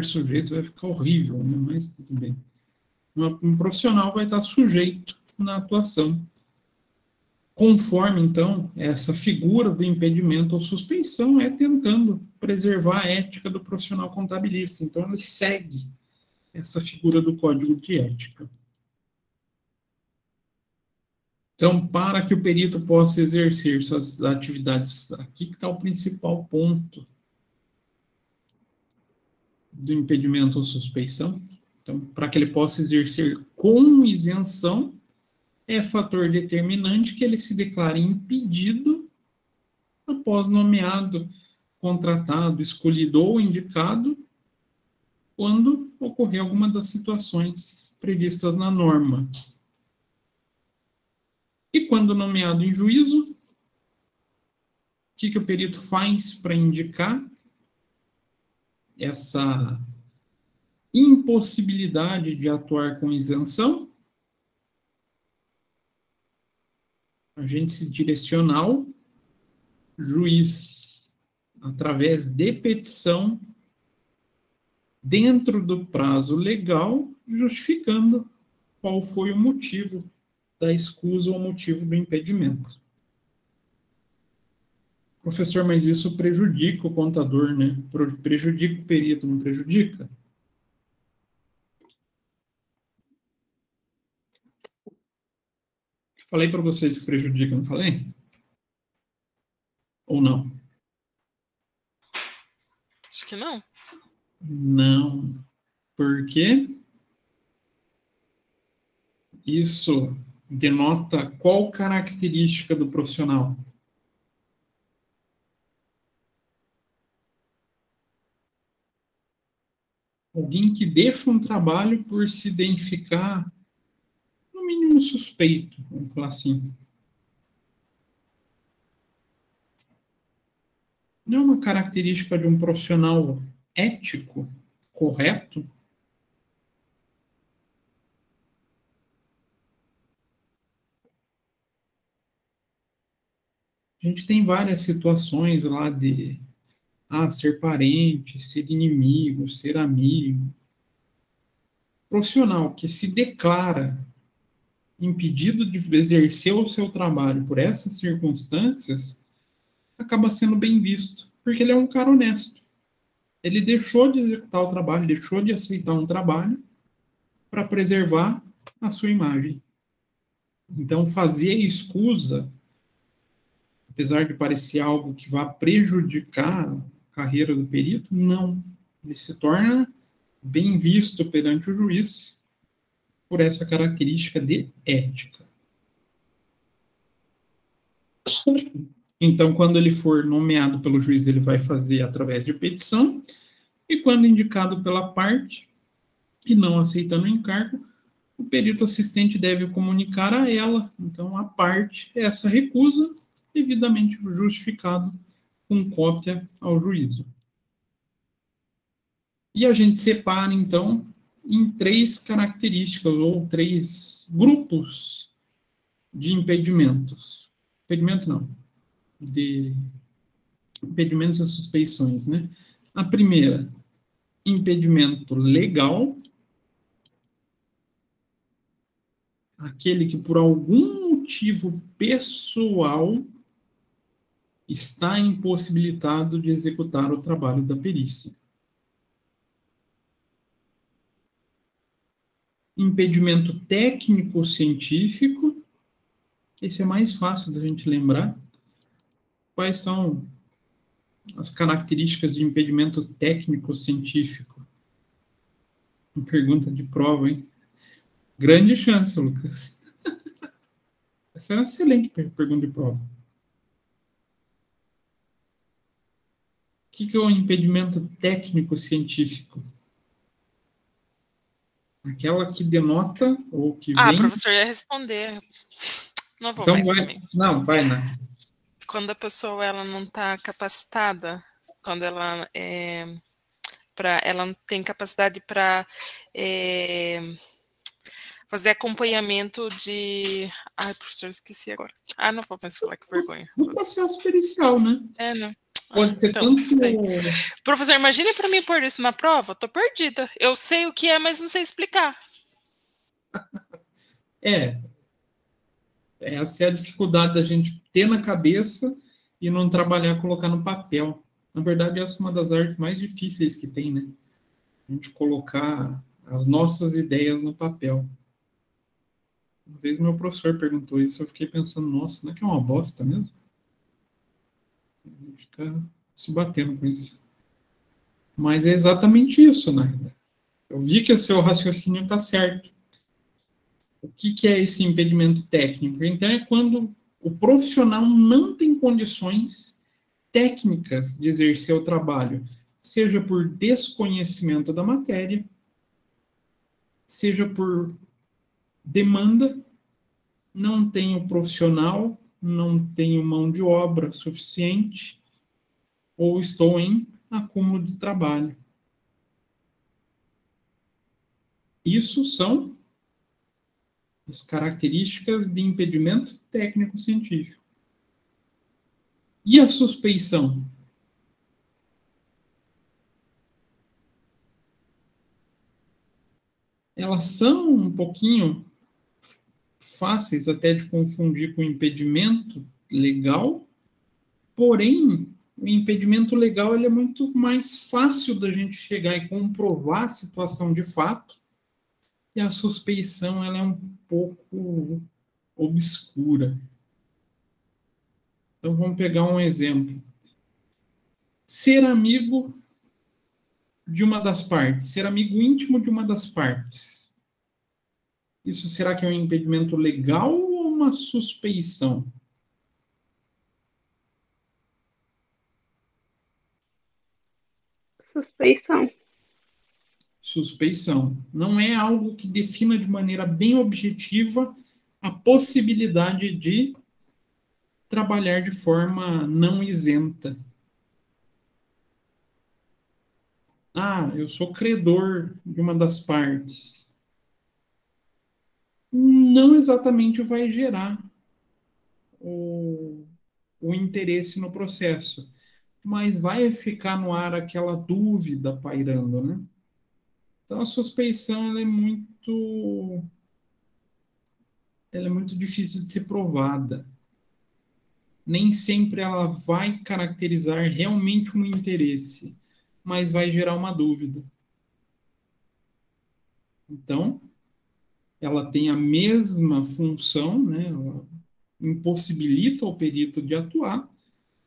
sujeito, vai ficar horrível, né? Mas tudo bem. Um profissional vai estar sujeito na atuação, conforme, então, essa figura do impedimento ou suspeição é tentando preservar a ética do profissional contabilista. Então, ele segue essa figura do Código de Ética. Então, para que o perito possa exercer suas atividades, aqui que está o principal ponto do impedimento ou suspeição. Então, para que ele possa exercer com isenção, é fator determinante que ele se declare impedido após nomeado, contratado, escolhido ou indicado, quando ocorrer alguma das situações previstas na norma. E quando nomeado em juízo, o que o perito faz para indicar essa impossibilidade de atuar com isenção? Agente direcional, juiz, através de petição, dentro do prazo legal, justificando qual foi o motivo da escusa ou motivo do impedimento. Professor, mas isso prejudica o contador, né? Prejudica o perito, não prejudica? Falei para vocês que prejudica, não falei? Ou não? Acho que não. Não. Por quê? Isso denota qual característica do profissional? Alguém que deixa um trabalho por se identificar, no mínimo, suspeito, vamos falar assim. Não é uma característica de um profissional ético, correto? A gente tem várias situações lá de ser parente, ser inimigo, ser amigo. Profissional que se declara impedido de exercer o seu trabalho por essas circunstâncias, acaba sendo bem visto, porque ele é um cara honesto. Ele deixou de executar o trabalho, deixou de aceitar um trabalho para preservar a sua imagem. Então, fazer escusa, apesar de parecer algo que vá prejudicar a carreira do perito, não. Ele se torna bem visto perante o juiz por essa característica de ética. Então, quando ele for nomeado pelo juiz, ele vai fazer através de petição, e quando indicado pela parte, e não aceitando o encargo, o perito assistente deve comunicar a ela, então, a parte, essa recusa, devidamente justificado, com cópia ao juízo. E a gente separa, então, em 3 características, ou 3 grupos de impedimentos. Impedimento não, de impedimentos e suspeições, né? A primeira, impedimento legal, aquele que por algum motivo pessoal está impossibilitado de executar o trabalho da perícia. Impedimento técnico-científico, esse é mais fácil da gente lembrar. Quais são as características de impedimento técnico-científico? Uma pergunta de prova, hein? Grande chance, Lucas. Essa é uma excelente pergunta de prova. O que é o impedimento técnico-científico? Aquela que denota ou que vem... Professor, ia responder. Não vou então mais vai... também. Não, vai, né? Quando a pessoa ela não está capacitada, quando ela ela não tem capacidade para fazer acompanhamento de... Ai, professor, esqueci agora. Não vou mais falar, que vergonha. No processo pericial, né? Não. Pode ser então, tanto... Professor, imagine para mim pôr isso na prova, tô perdida. Eu sei o que é, mas não sei explicar. Essa é a dificuldade da gente ter na cabeça e não trabalhar, colocar no papel. Na verdade, essa é uma das artes mais difíceis que tem, né? A gente colocar as nossas ideias no papel. Uma vez meu professor perguntou isso, eu fiquei pensando, nossa, não é que é uma bosta mesmo? Fica se batendo com isso. Mas é exatamente isso, né? Eu vi que o seu raciocínio está certo. O que é esse impedimento técnico? Então, é quando o profissional não tem condições técnicas de exercer o trabalho, seja por desconhecimento da matéria, seja por demanda, não tenho profissional, não tenho mão de obra suficiente, ou estou em acúmulo de trabalho. Isso são as características de impedimento técnico-científico. E a suspeição? Elas são um pouquinho fáceis até de confundir com impedimento legal, porém, o impedimento legal ele é muito mais fácil da gente chegar e comprovar a situação de fato, e a suspeição ela é um pouco obscura. Então, vamos pegar um exemplo. Ser amigo de uma das partes, ser amigo íntimo de uma das partes. Isso será que é um impedimento legal ou uma suspeição? Suspeição. Suspeição. Não é algo que defina de maneira bem objetiva a possibilidade de trabalhar de forma não isenta. Ah, eu sou credor de uma das partes. Não exatamente vai gerar o interesse no processo, mas vai ficar no ar aquela dúvida pairando, né? Então, a suspeição ela é muito difícil de ser provada. Nem sempre ela vai caracterizar realmente um interesse, mas vai gerar uma dúvida. Então, ela tem a mesma função, né? Ela impossibilita o perito de atuar,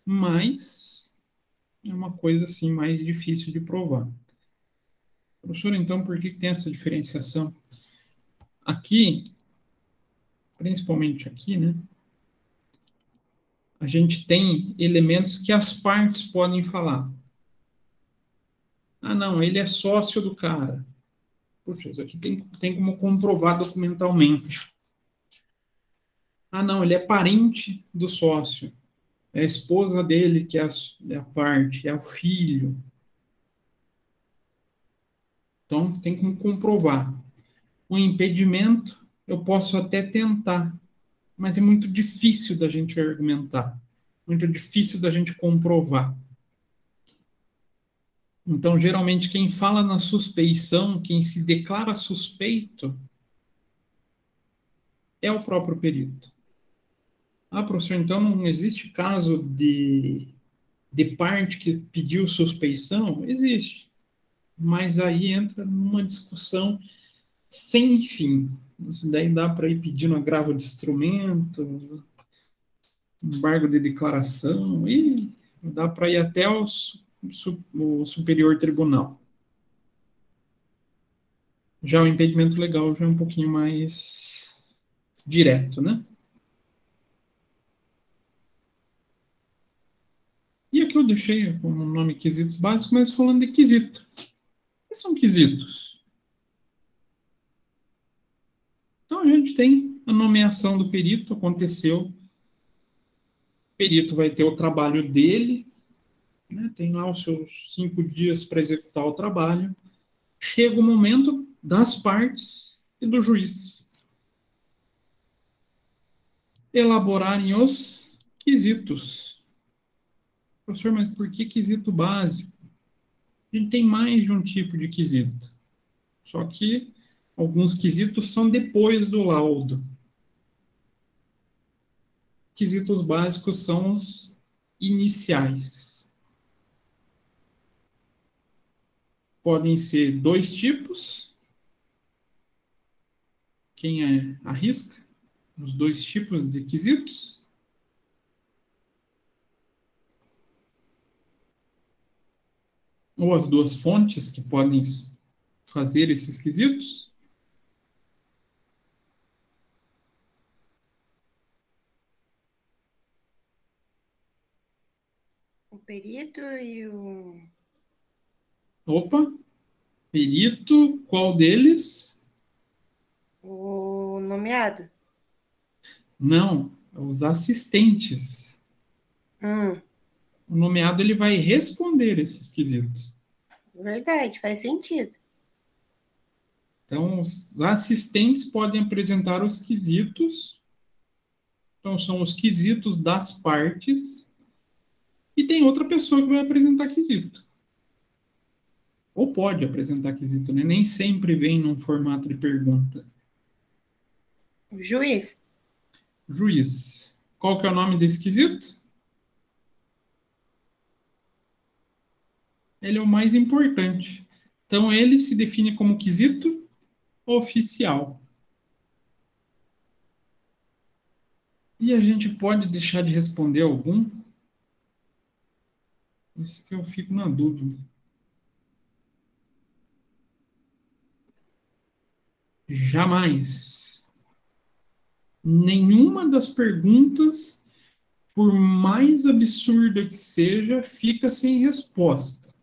mas é uma coisa assim mais difícil de provar. Professor, então, por que tem essa diferenciação? Aqui, principalmente aqui, né? A gente tem elementos que as partes podem falar. Ah, não, ele é sócio do cara. Puxa, isso aqui tem como comprovar documentalmente. Ah, não, ele é parente do sócio. É a esposa dele que é a parte, é o filho. Então, tem como comprovar. O impedimento, eu posso até tentar, mas é muito difícil da gente argumentar. Muito difícil da gente comprovar. Então, geralmente, quem fala na suspeição, quem se declara suspeito, é o próprio perito. Ah, professor, então não existe caso de parte que pediu suspeição? Existe. Mas aí entra numa discussão sem fim. Isso daí dá para ir pedindo agravo de instrumento, embargo de declaração, e dá para ir até o Superior Tribunal. Já o impedimento legal já é um pouquinho mais direto, né? E aqui eu deixei como nome quesitos básicos, mas falando de quesito. O que são quesitos? Então, a gente tem a nomeação do perito, aconteceu. O perito vai ter o trabalho dele, né, tem lá os seus 5 dias para executar o trabalho. Chega o momento das partes e do juiz elaborarem os quesitos. Professor, mas por que quesito básico? A gente tem mais de um tipo de quesito. Só que alguns quesitos são depois do laudo. Quesitos básicos são os iniciais. Podem ser 2 tipos. Quem arrisca? os dois tipos de quesitos? Ou as duas fontes que podem fazer esses quesitos? O perito e o... Opa, perito, qual deles? O nomeado. Não, os assistentes. O nomeado ele vai responder esses quesitos. Verdade, faz sentido. Então, os assistentes podem apresentar os quesitos. Então, são os quesitos das partes. E tem outra pessoa que vai apresentar quesito. Ou pode apresentar quesito, né? Nem sempre vem num formato de pergunta. O juiz. Juiz. Qual que é o nome desse quesito? Ele é o mais importante. Então, ele se define como quesito oficial. E a gente pode deixar de responder algum? Isso que eu fico na dúvida. Jamais. Nenhuma das perguntas, por mais absurda que seja, fica sem resposta.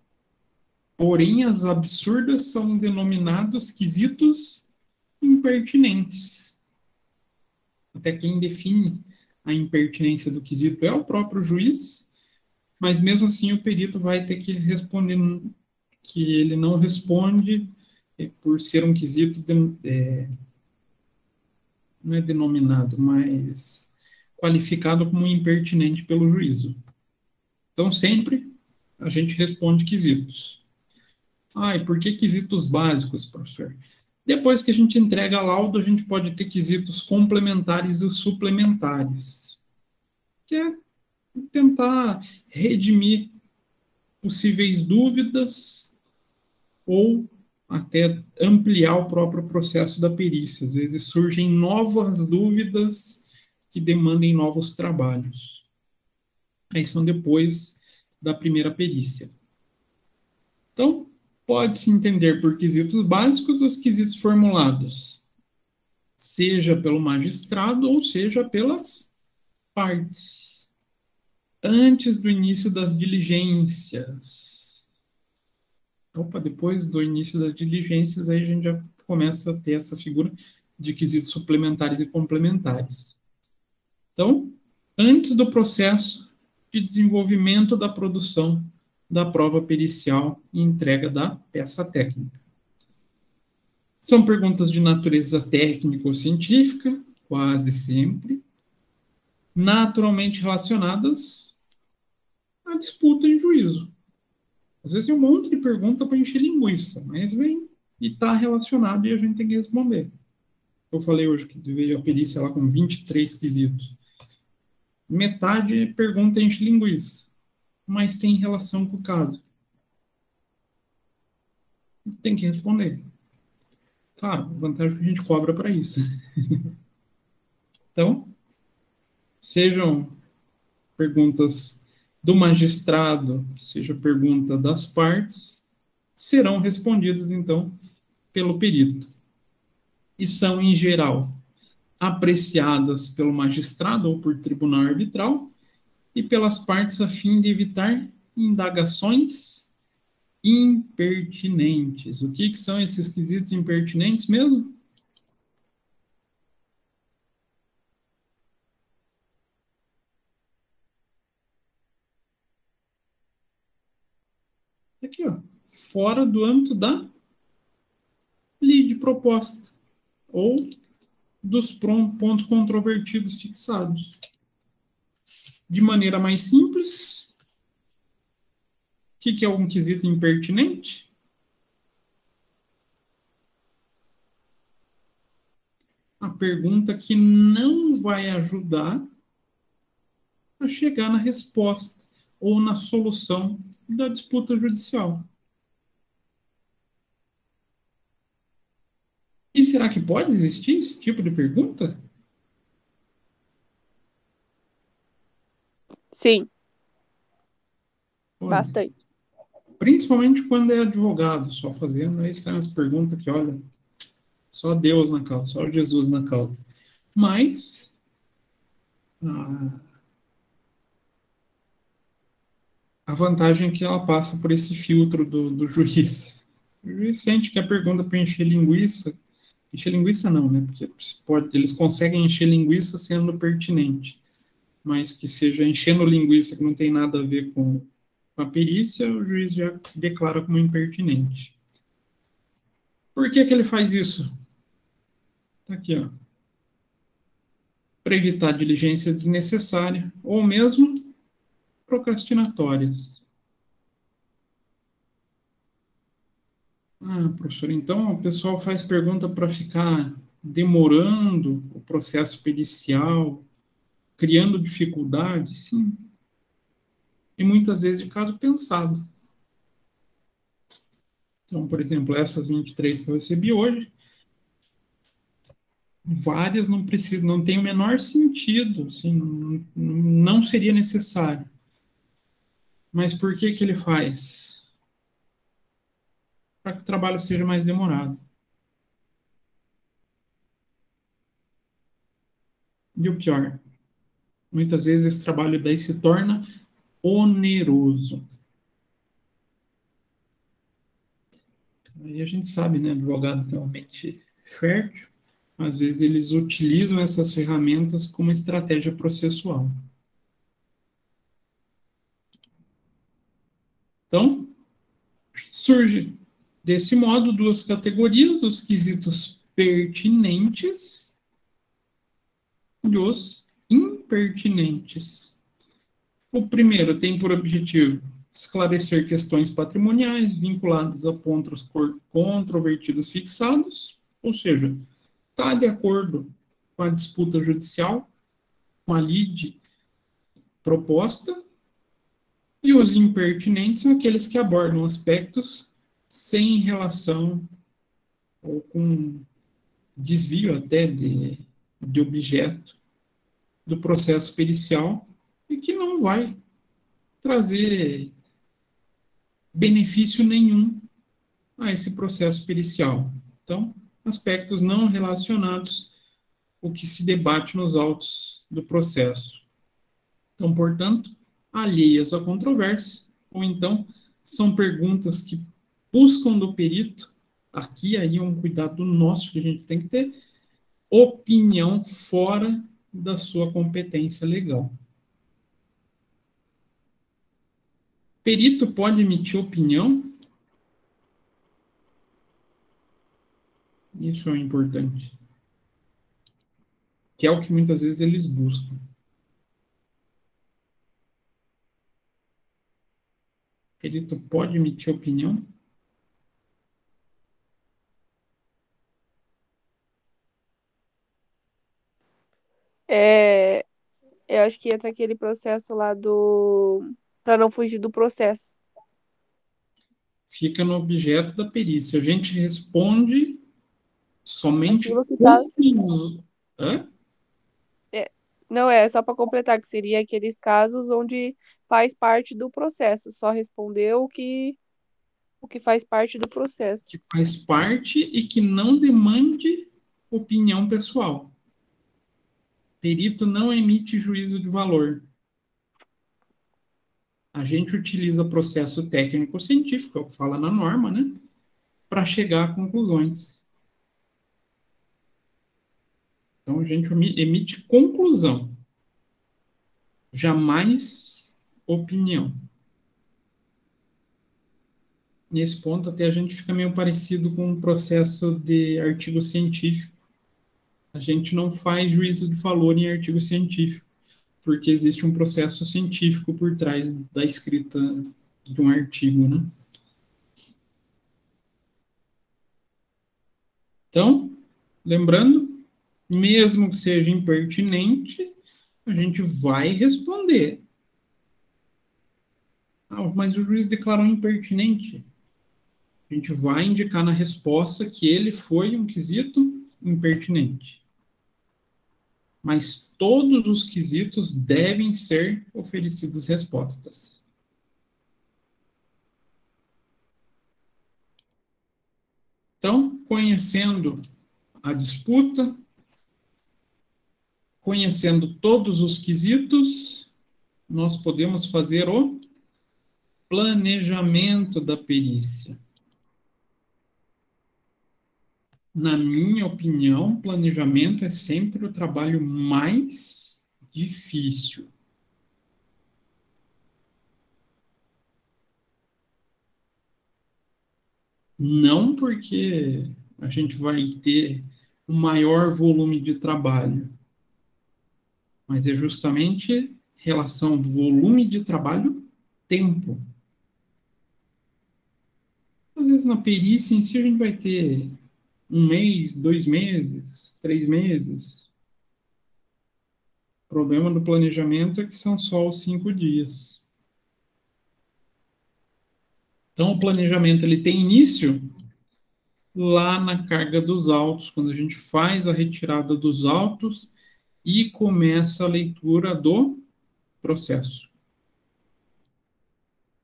Porém, as absurdas são denominados quesitos impertinentes. Até quem define a impertinência do quesito é o próprio juiz, mas mesmo assim o perito vai ter que responder que ele não responde por ser um quesito não é denominado, mas qualificado como impertinente pelo juízo. Então, sempre a gente responde quesitos. E por que quesitos básicos, professor? Depois que a gente entrega a laudo, a gente pode ter quesitos complementares e suplementares. Que é tentar redimir possíveis dúvidas ou até ampliar o próprio processo da perícia. Às vezes surgem novas dúvidas que demandem novos trabalhos. Aí são depois da primeira perícia. Então, pode-se entender por quesitos básicos os quesitos formulados, seja pelo magistrado ou seja pelas partes, antes do início das diligências. Depois do início das diligências, aí a gente já começa a ter essa figura de quesitos suplementares e complementares. Então, antes do processo de desenvolvimento da produção da prova pericial e entrega da peça técnica. São perguntas de natureza técnica ou científica, quase sempre, naturalmente relacionadas à disputa em juízo. Às vezes tem um monte de pergunta para encher linguiça, mas vem e está relacionado e a gente tem que responder. Eu falei hoje que veio a perícia lá com 23 quesitos. Metade pergunta enche linguiça, mas tem relação com o caso. Tem que responder. Claro, a vantagem é que a gente cobra para isso. Então, sejam perguntas do magistrado, seja pergunta das partes, serão respondidas, então, pelo perito. E são, em geral, apreciadas pelo magistrado ou por tribunal arbitral e pelas partes a fim de evitar indagações impertinentes. O que são esses quesitos impertinentes mesmo? Aqui, fora do âmbito da lide proposta ou dos pontos controvertidos fixados. De maneira mais simples, o que é um quesito impertinente? A pergunta que não vai ajudar a chegar na resposta ou na solução da disputa judicial. E será que pode existir esse tipo de pergunta? Sim, Pode. bastante. Principalmente quando é advogado só fazendo, aí são as perguntas que, olha, só Deus na causa, só Jesus na causa. Mas a vantagem é que ela passa por esse filtro do juiz. O juiz sente que a pergunta para encher linguiça não, né? Porque eles conseguem encher linguiça sendo pertinente, mas que seja enchendo linguiça que não tem nada a ver com a perícia, o juiz já declara como impertinente. Por que ele faz isso? Tá aqui, ó. Para evitar diligência desnecessária, ou mesmo procrastinatórias. Ah, professor, então o pessoal faz pergunta para ficar demorando o processo pericial, criando dificuldade? Sim. E muitas vezes de caso pensado. Então, por exemplo, essas 23 que eu recebi hoje, várias não tem o menor sentido, assim, não seria necessário. Mas por que ele faz? Para que o trabalho seja mais demorado. E o pior, muitas vezes esse trabalho daí se torna oneroso. Aí a gente sabe, né, advogado tem uma mente fértil, às vezes eles utilizam essas ferramentas como estratégia processual. Então, surge desse modo duas categorias, os quesitos pertinentes e os impertinentes. O primeiro tem por objetivo esclarecer questões patrimoniais vinculadas a pontos controvertidos fixados, ou seja, está de acordo com a disputa judicial, com a lide proposta, e os impertinentes são aqueles que abordam aspectos sem relação ou com desvio até de objeto do processo pericial e que não vai trazer benefício nenhum a esse processo pericial. Então, aspectos não relacionados ao que se debate nos autos do processo. Então, portanto, alheias à controvérsia, ou então são perguntas que buscam do perito, aqui aí é um cuidado nosso que a gente tem que ter, opinião fora da sua competência legal. Perito pode emitir opinião? Isso é importante. Que é o que muitas vezes eles buscam. Perito pode emitir opinião? Eu acho que entra aquele processo lá para não fugir do processo. Fica no objeto da perícia. A gente responde somente Aquilo que tá... Hã? Não, é só para completar, que seria aqueles casos onde faz parte do processo, só respondeu o que faz parte do processo. Que faz parte e que não demande opinião pessoal. Perito não emite juízo de valor. A gente utiliza processo técnico-científico, é o que fala na norma, né? Para chegar a conclusões. Então, a gente emite conclusão. Jamais opinião. Nesse ponto, até a gente fica meio parecido com um processo de artigo científico. A gente não faz juízo de valor em artigo científico, porque existe um processo científico por trás da escrita de um artigo, né? Então, lembrando, mesmo que seja impertinente, a gente vai responder. Ah, mas o juiz declarou impertinente. A gente vai indicar na resposta que ele foi um quesito impertinente. mas todos os quesitos devem ser oferecidas respostas. Então, conhecendo a disputa, conhecendo todos os quesitos, nós podemos fazer o planejamento da perícia. Na minha opinião, planejamento é sempre o trabalho mais difícil. Não porque a gente vai ter um maior volume de trabalho, mas é justamente relação volume de trabalho-tempo. Às vezes na perícia em si a gente vai ter 1 mês, 2 meses, 3 meses. O problema do planejamento é que são só os 5 dias. Então, o planejamento ele tem início lá na carga dos autos, quando a gente faz a retirada dos autos e começa a leitura do processo.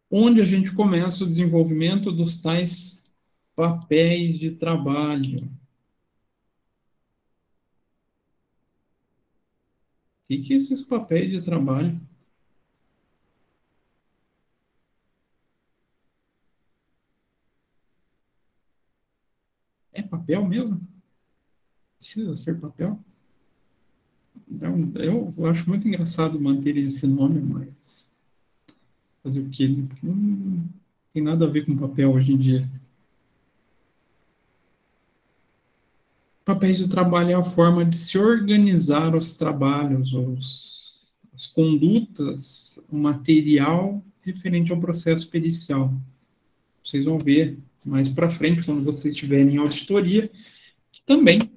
Onde a gente começa o desenvolvimento dos tais papéis de trabalho. O que é esses papéis de trabalho? É papel mesmo? Precisa ser papel? Então, eu acho muito engraçado manter esse nome, mas fazer o quê? Não tem nada a ver com papel hoje em dia. Papéis de trabalho é a forma de se organizar os trabalhos, as condutas, o material referente ao processo pericial. Vocês vão ver mais para frente, quando vocês estiverem em auditoria, que também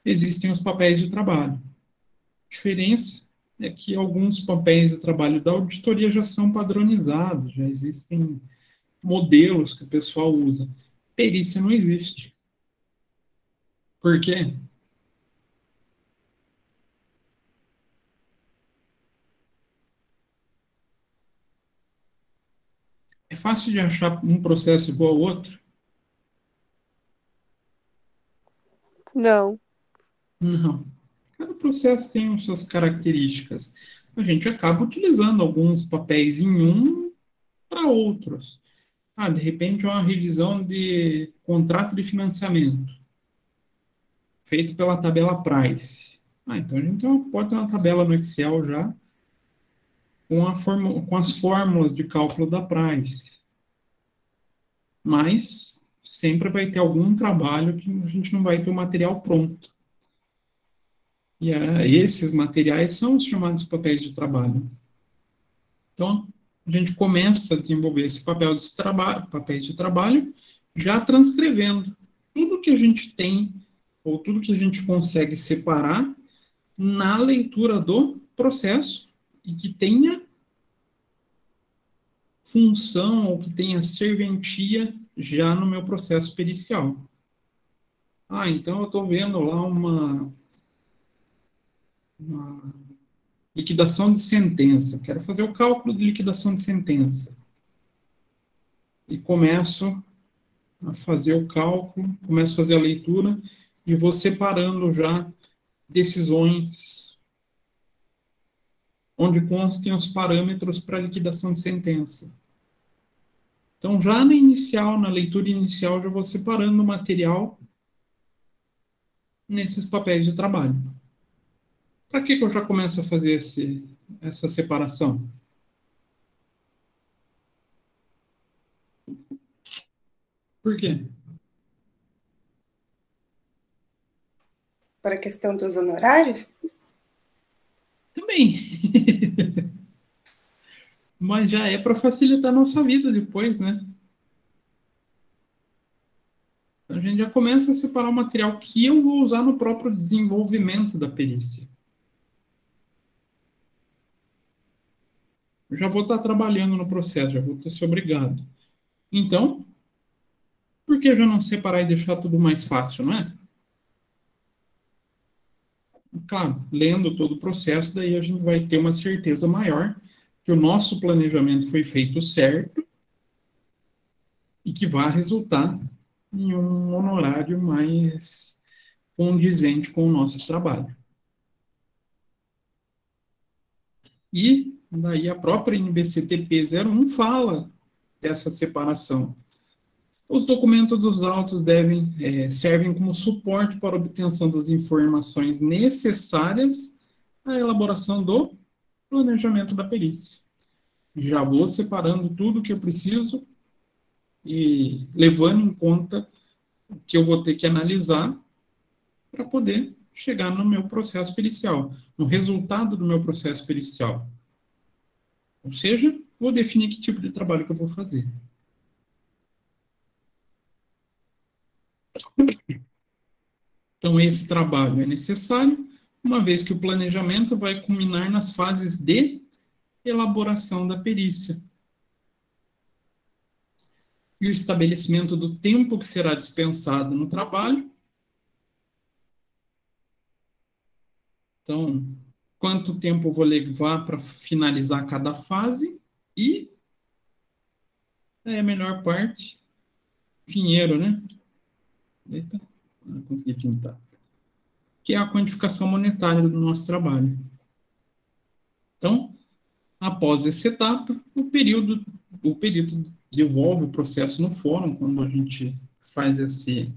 existem os papéis de trabalho. A diferença é que alguns papéis de trabalho da auditoria já são padronizados, já existem modelos que o pessoal usa. Perícia não existe. Por quê? É fácil de achar um processo igual ao outro? Não. Não. Cada processo tem as suas características. A gente acaba utilizando alguns papéis em um para outros. De repente, uma revisão de contrato de financiamento, feito pela tabela Price. Então a gente pode ter uma tabela no Excel já, com as fórmulas de cálculo da Price. Mas sempre vai ter algum trabalho que a gente não vai ter o material pronto. E esses materiais são os chamados papéis de trabalho. Então, a gente começa a desenvolver esse papéis de trabalho, já transcrevendo tudo que a gente tem, ou tudo que a gente consegue separar na leitura do processo, e que tenha função, ou que tenha serventia já no meu processo pericial. Então eu estou vendo lá uma liquidação de sentença. Quero fazer o cálculo de liquidação de sentença. E começo a fazer o cálculo, começo a fazer a leitura e vou separando já decisões onde constem os parâmetros para liquidação de sentença. Então, já na leitura inicial, já vou separando o material nesses papéis de trabalho. Para que eu já começo a fazer essa separação? Por quê? Para a questão dos honorários? Também. Mas já é para facilitar a nossa vida depois, né? A gente já começa a separar o material que eu vou usar no próprio desenvolvimento da perícia. Eu já vou estar trabalhando no processo, já vou ser obrigado. Então, por que já não separar e deixar tudo mais fácil, não é? Claro, lendo todo o processo, daí a gente vai ter uma certeza maior que o nosso planejamento foi feito certo e que vai resultar em um honorário mais condizente com o nosso trabalho. E daí a própria NBCTP 01 fala dessa separação. Os documentos dos autos servem como suporte para a obtenção das informações necessárias à elaboração do planejamento da perícia. Já vou separando tudo que eu preciso e levando em conta o que eu vou ter que analisar para poder chegar no meu processo pericial, no resultado do meu processo pericial. Ou seja, vou definir que tipo de trabalho que eu vou fazer. Então, esse trabalho é necessário, uma vez que o planejamento vai culminar nas fases de elaboração da perícia. E o estabelecimento do tempo que será dispensado no trabalho. Então, quanto tempo eu vou levar para finalizar cada fase e a melhor parte, dinheiro, né? Eita, não consegui pintar. Que é a quantificação monetária do nosso trabalho. Então, após essa etapa, o perito devolve o processo no fórum, quando a gente faz essa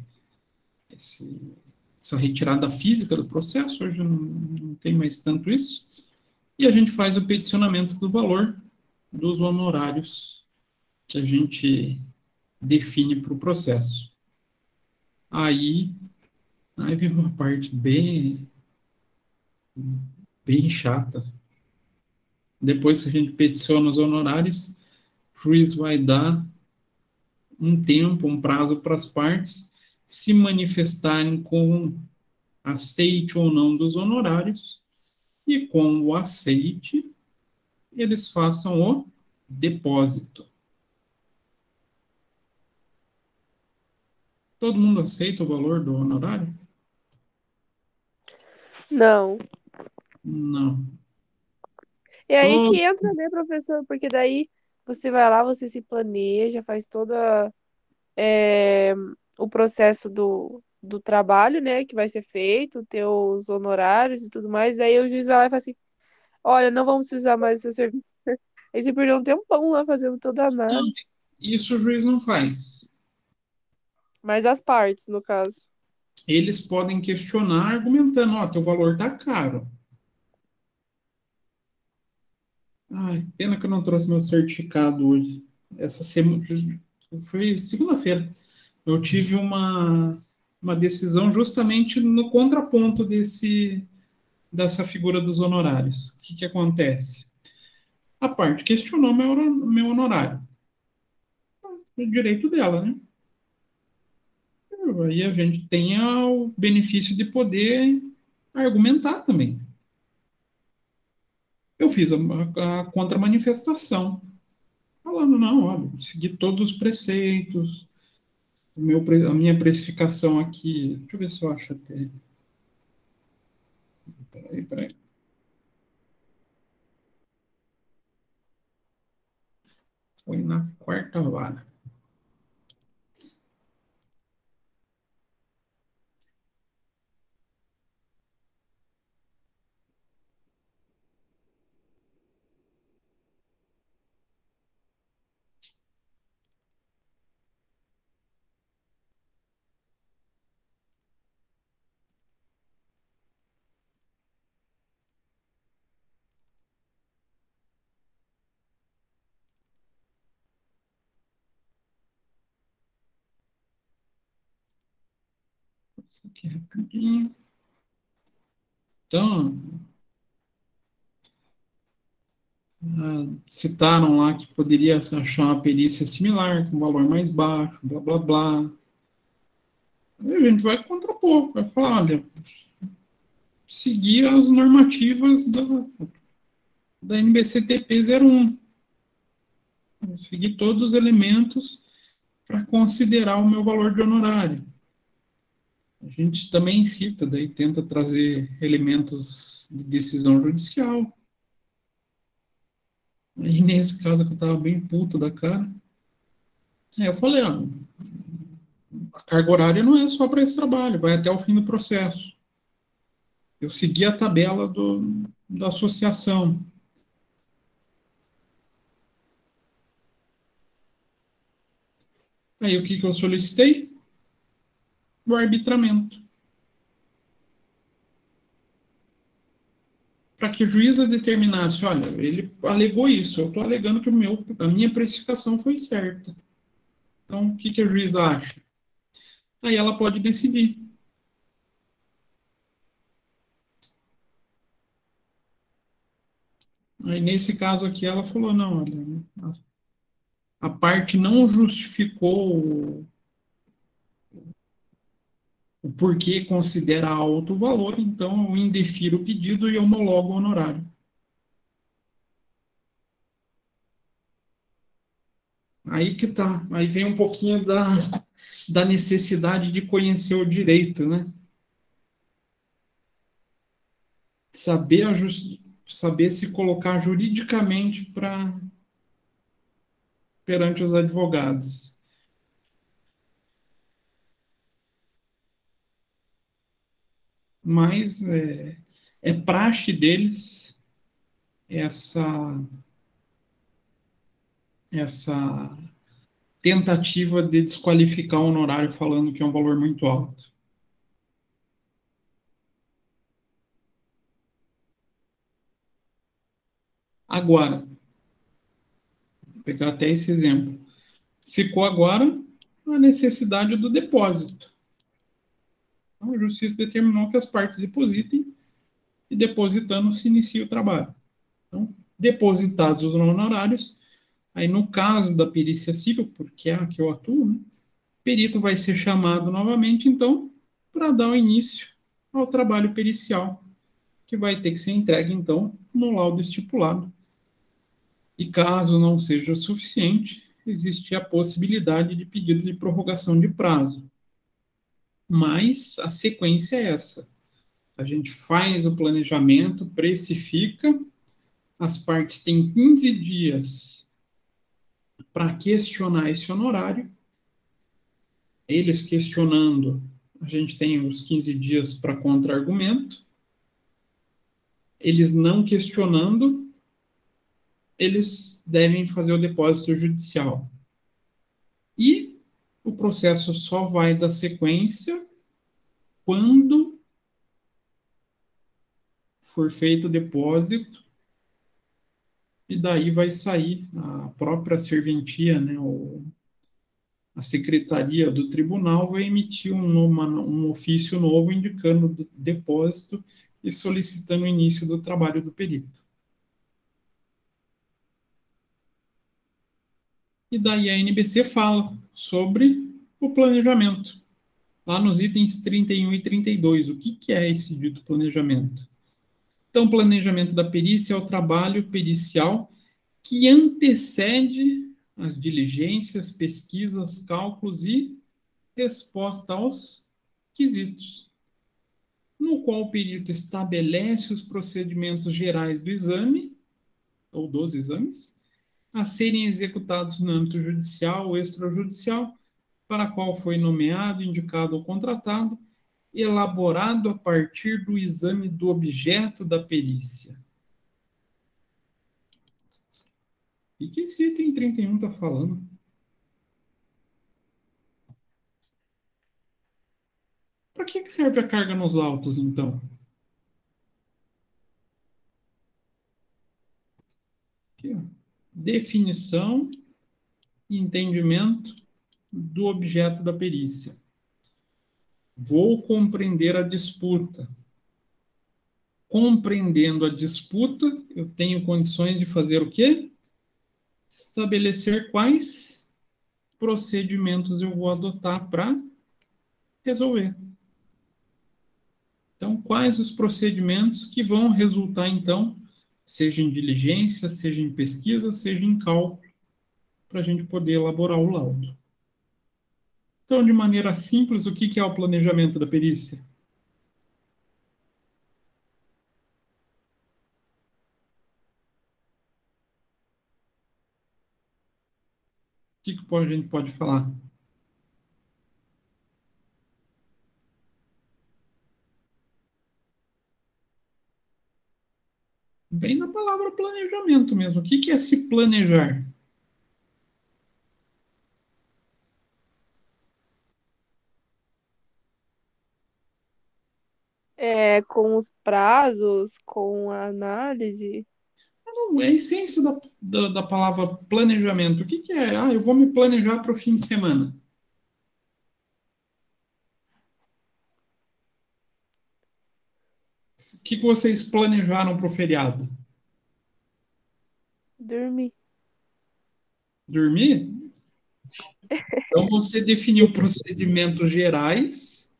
retirada física do processo, hoje não tem mais tanto isso, e a gente faz o peticionamento do valor dos honorários que a gente define para o processo. Aí vem uma parte bem chata. Depois que a gente peticiona os honorários, o juiz vai dar um tempo, um prazo para as partes se manifestarem com aceite ou não dos honorários, e com o aceite, eles façam o depósito. Todo mundo aceita o valor do honorário? Não. Não. É aí que entra, né, professor? Porque daí você vai lá, você se planeja, faz toda o processo do trabalho, né, que vai ser feito, teus honorários e tudo mais. Daí o juiz vai lá e fala assim: olha, não vamos precisar mais do seu serviço. Aí você perdeu um tempão lá fazendo toda a análise. Isso o juiz não faz. Mas as partes, no caso. Eles podem questionar argumentando, ó, teu valor tá caro. Ai, pena que eu não trouxe meu certificado hoje. Essa semana foi segunda-feira. Eu tive uma decisão justamente no contraponto dessa figura dos honorários. O que acontece? A parte questionou meu honorário. O direito dela, né? Aí a gente tem o benefício de poder argumentar também. Eu fiz a contra-manifestação, falando, não, olha, segui todos os preceitos, a minha precificação aqui, deixa eu ver se eu acho até. Peraí. Foi na quarta vara. Isso aqui rapidinho. Então, citaram lá que poderia achar uma perícia similar, com valor mais baixo, blá, blá, blá. Aí a gente vai contrapor, vai falar, olha, seguir as normativas da NBCTP 01. Seguir todos os elementos para considerar o meu valor de honorário. A gente também cita, daí tenta trazer elementos de decisão judicial. Aí, nesse caso, que eu estava bem puto da cara, aí eu falei, ó, a carga horária não é só para esse trabalho, vai até o fim do processo. Eu segui a tabela da associação. Aí, o que eu solicitei? O arbitramento. Para que o juíza determinasse, olha, ele alegou isso, eu estou alegando que a minha precificação foi certa. Então, o que a juíza acha? Aí ela pode decidir. Aí, nesse caso aqui, ela falou, não, olha, a parte não justificou o porquê considera alto o valor, então eu indefiro o pedido e homologo o honorário. Aí que tá, aí vem um pouquinho da necessidade de conhecer o direito, né? Saber se colocar juridicamente perante os advogados. Mas é praxe deles essa tentativa de desqualificar o honorário falando que é um valor muito alto. Agora, vou pegar até esse exemplo. Ficou agora a necessidade do depósito. Então, a justiça determinou que as partes depositem e depositando se inicia o trabalho. Então, depositados os honorários, aí no caso da perícia civil, porque é a que eu atuo, né, o perito vai ser chamado novamente, então, para dar o início ao trabalho pericial, que vai ter que ser entregue, então, no laudo estipulado. E caso não seja suficiente, existe a possibilidade de pedido de prorrogação de prazo. Mas a sequência é essa. A gente faz o planejamento, precifica, as partes têm 15 dias para questionar esse honorário. Eles questionando, a gente tem os 15 dias para contra-argumento. Eles não questionando, eles devem fazer o depósito judicial. E o processo só vai dar sequência quando for feito o depósito, e daí vai sair a própria serventia, né, a secretaria do tribunal vai emitir um ofício novo indicando o depósito e solicitando o início do trabalho do perito. E daí a NBC fala sobre o planejamento, lá nos itens 31 e 32. O que é esse dito planejamento? Então, o planejamento da perícia é o trabalho pericial que antecede as diligências, pesquisas, cálculos e resposta aos quesitos, no qual o perito estabelece os procedimentos gerais do exame, ou dos exames, a serem executados no âmbito judicial ou extrajudicial, para qual foi nomeado, indicado ou contratado, elaborado a partir do exame do objeto da perícia. E que esse item 31 está falando? Para que serve a carga nos autos, então? Aqui, ó. Definição e entendimento do objeto da perícia. Vou compreender a disputa. Compreendendo a disputa, eu tenho condições de fazer o quê? Estabelecer quais procedimentos eu vou adotar para resolver. Então, quais os procedimentos que vão resultar, então, seja em diligência, seja em pesquisa, seja em cálculo, para a gente poder elaborar o laudo. Então, de maneira simples, o que é o planejamento da perícia? O que a gente pode falar? Bem na palavra planejamento mesmo. O que é se planejar? Com os prazos, com a análise. Não, é a essência da palavra planejamento. O que é? Eu vou me planejar para o fim de semana. O que vocês planejaram para o feriado? Dormir. Dormir? Então você definiu procedimentos gerais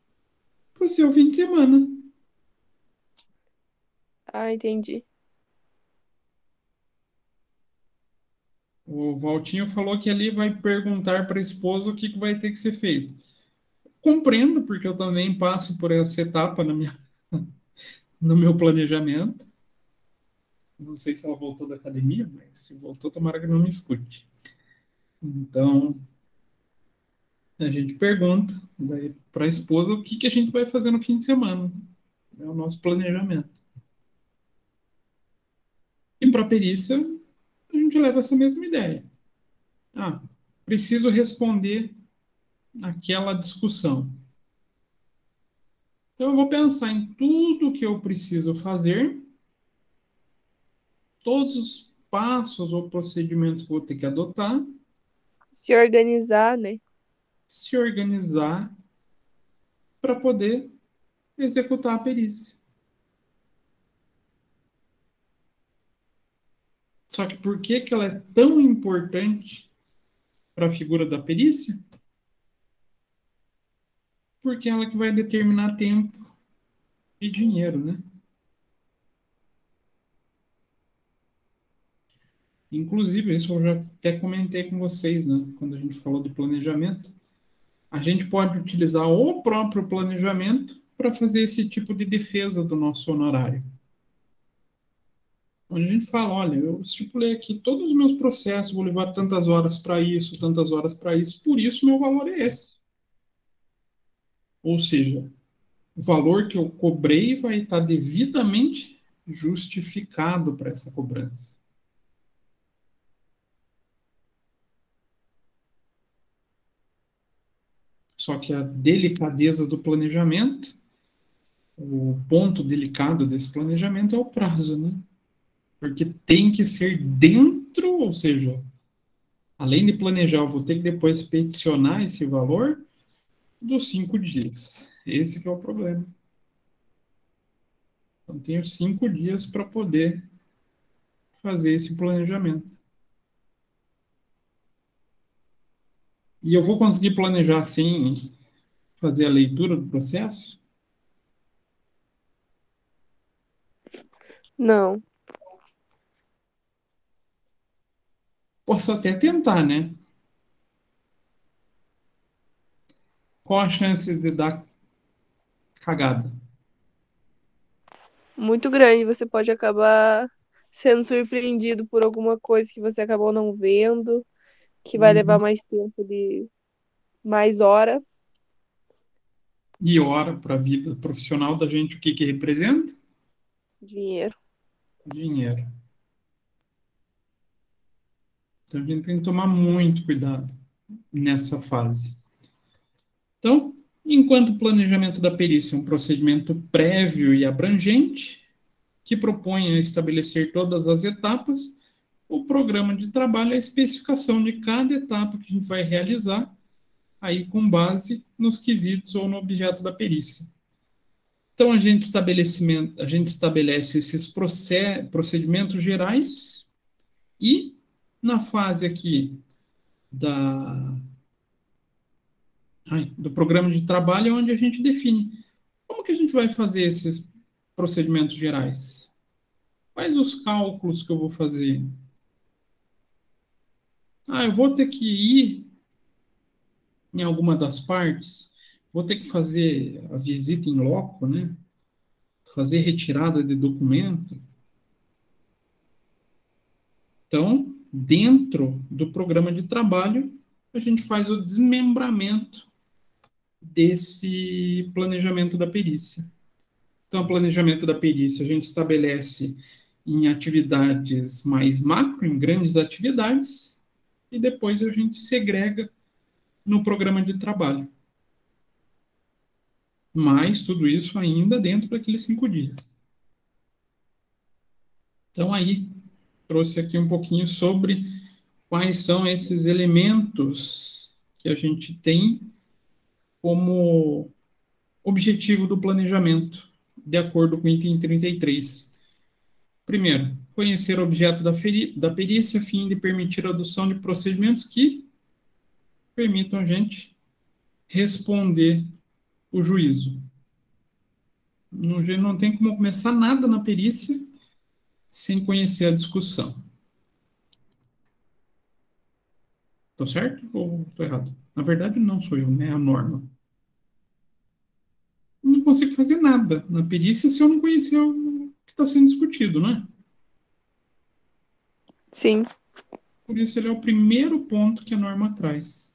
para o seu fim de semana. Ah, entendi. O Valtinho falou que ali vai perguntar para a esposa o que vai ter que ser feito. Compreendo, porque eu também passo por essa etapa no meu planejamento. Não sei se ela voltou da academia, mas se voltou, tomara que não me escute. Então, a gente pergunta para a esposa o que a gente vai fazer no fim de semana. É o nosso planejamento. E para a perícia, a gente leva essa mesma ideia. Preciso responder aquela discussão. Então, eu vou pensar em tudo que eu preciso fazer, todos os passos ou procedimentos que vou ter que adotar. Se organizar, né? Se organizar para poder executar a perícia. Só que por que ela é tão importante para a figura da perícia? Porque ela que vai determinar tempo e dinheiro, né? Inclusive, isso eu já até comentei com vocês, né? Quando a gente falou do planejamento. A gente pode utilizar o próprio planejamento para fazer esse tipo de defesa do nosso honorário. Onde a gente fala, olha, eu estipulei aqui todos os meus processos, vou levar tantas horas para isso, tantas horas para isso, por isso meu valor é esse. Ou seja, o valor que eu cobrei vai estar devidamente justificado para essa cobrança. Só que a delicadeza do planejamento, o ponto delicado desse planejamento é o prazo, né? Porque tem que ser dentro, ou seja, além de planejar, eu vou ter que depois peticionar esse valor dos 5 dias. Esse que é o problema. Então, tenho 5 dias para poder fazer esse planejamento. E eu vou conseguir planejar sem fazer a leitura do processo? Não. Posso até tentar, né? Qual a chance de dar cagada? Muito grande. Você pode acabar sendo surpreendido por alguma coisa que você acabou não vendo, que vai levar mais tempo mais hora. E hora para a vida profissional da gente, o que representa? Dinheiro. Dinheiro. Então, a gente tem que tomar muito cuidado nessa fase. Então, enquanto o planejamento da perícia é um procedimento prévio e abrangente, que propõe estabelecer todas as etapas, o programa de trabalho é a especificação de cada etapa que a gente vai realizar, aí com base nos quesitos ou no objeto da perícia. Então, a gente estabelece esses procedimentos gerais e, na fase aqui do programa de trabalho, é onde a gente define como que a gente vai fazer esses procedimentos gerais. Quais os cálculos que eu vou fazer? Eu vou ter que ir em alguma das partes, vou ter que fazer a visita em loco, né? Fazer retirada de documento. Então, dentro do programa de trabalho, a gente faz o desmembramento desse planejamento da perícia. Então, o planejamento da perícia a gente estabelece em atividades mais macro, em grandes atividades, e depois a gente segrega no programa de trabalho. Mas tudo isso ainda dentro daqueles 5 dias. Então, aí, trouxe aqui um pouquinho sobre quais são esses elementos que a gente tem como objetivo do planejamento, de acordo com o item 33. Primeiro, conhecer o objeto da perícia a fim de permitir a adoção de procedimentos que permitam a gente responder o juízo. Não tem como começar nada na perícia sem conhecer a discussão. Tô certo ou tô errado? Na verdade, não sou eu, né? É a norma. Eu não consigo fazer nada na perícia se eu não conhecer o que está sendo discutido, não é? Sim. Por isso, ele é o primeiro ponto que a norma traz.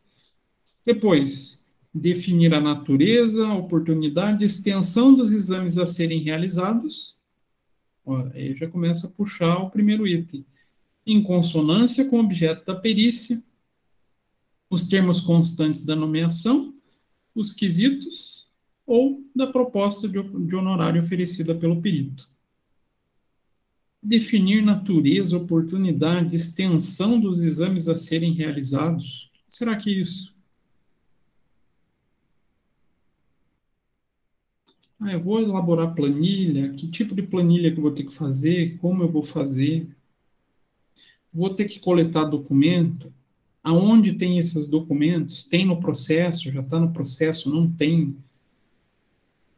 Depois, definir a natureza, a oportunidade, a extensão dos exames a serem realizados. Ó, aí já começa a puxar o primeiro item. Em consonância com o objeto da perícia, os termos constantes da nomeação, os quesitos ou da proposta de honorário oferecida pelo perito. Definir natureza, oportunidade, extensão dos exames a serem realizados. Será que é isso? Eu vou elaborar planilha, que tipo de planilha que eu vou ter que fazer, como eu vou fazer. Vou ter que coletar documento. Aonde tem esses documentos? Tem no processo? Já está no processo? Não tem?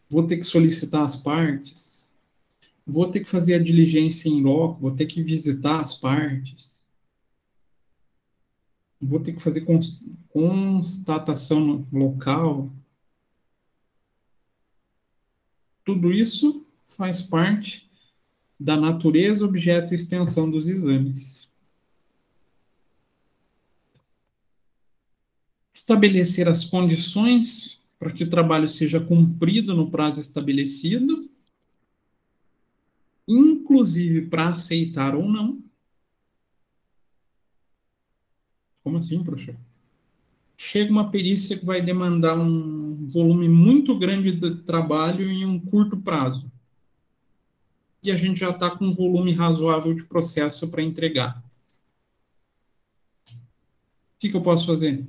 Vou ter que solicitar as partes. Vou ter que fazer a diligência em loco. Vou ter que visitar as partes. Vou ter que fazer constatação local. Tudo isso faz parte da natureza, objeto e extensão dos exames. Estabelecer as condições para que o trabalho seja cumprido no prazo estabelecido, inclusive para aceitar ou não. Como assim, professor? Chega uma perícia que vai demandar um volume muito grande de trabalho em um curto prazo. E a gente já está com um volume razoável de processo para entregar. O que eu posso fazer?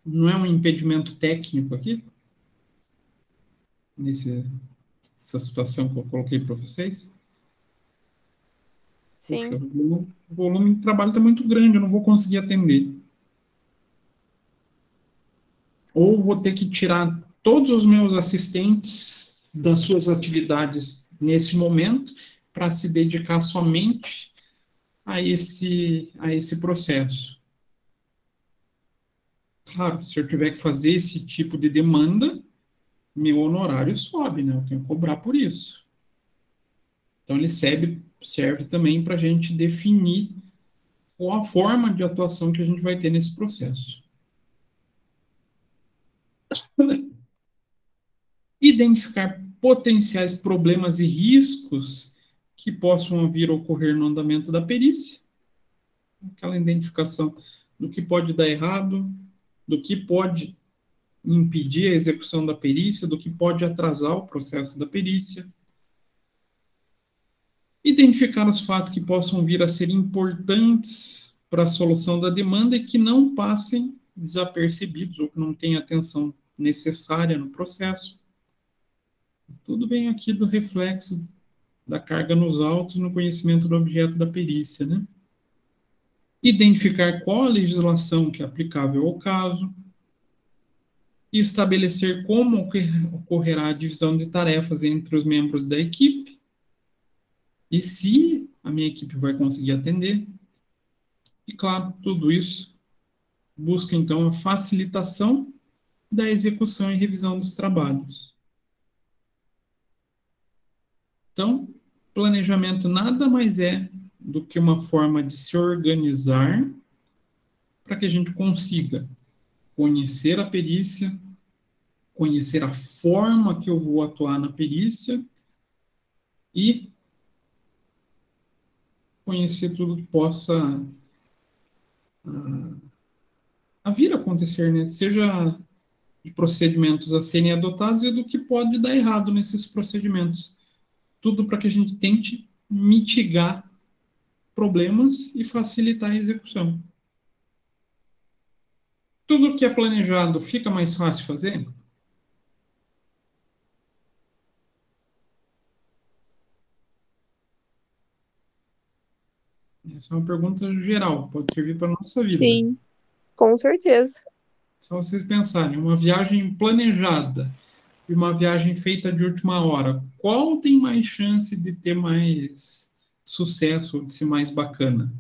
Não é um impedimento técnico aqui? Nessa situação que eu coloquei para vocês? Sim. Poxa, o volume de trabalho está muito grande, eu não vou conseguir atender. Ou vou ter que tirar todos os meus assistentes das suas atividades nesse momento para se dedicar somente a esse processo. Claro, se eu tiver que fazer esse tipo de demanda, meu honorário sobe, né? Eu tenho que cobrar por isso. Então, ele serve também para a gente definir qual a forma de atuação que a gente vai ter nesse processo. Identificar potenciais problemas e riscos que possam vir a ocorrer no andamento da perícia. Aquela identificação do que pode dar errado, do que pode impedir a execução da perícia, do que pode atrasar o processo da perícia. Identificar os fatos que possam vir a ser importantes para a solução da demanda e que não passem desapercebidos ou que não tenham atenção necessária no processo. Tudo vem aqui do reflexo da carga nos autos no conhecimento do objeto da perícia, né? Identificar qual a legislação que é aplicável ao caso, e estabelecer como ocorrerá a divisão de tarefas entre os membros da equipe, e se a minha equipe vai conseguir atender, E, claro, tudo isso busca, então, a facilitação da execução e revisão dos trabalhos. Então, planejamento nada mais é do que uma forma de se organizar para que a gente consiga conhecer a perícia, conhecer a forma que eu vou atuar na perícia e conhecer tudo que possa a vir a acontecer, né? Seja de procedimentos a serem adotados e do que pode dar errado nesses procedimentos. Tudo para que a gente tente mitigar problemas e facilitar a execução. Tudo que é planejado fica mais fácil fazer? Essa é uma pergunta geral, pode servir para a nossa vida. Sim, com certeza. Só vocês pensarem, uma viagem planejada e uma viagem feita de última hora, qual tem mais chance de ter mais sucesso, ou de ser mais bacana?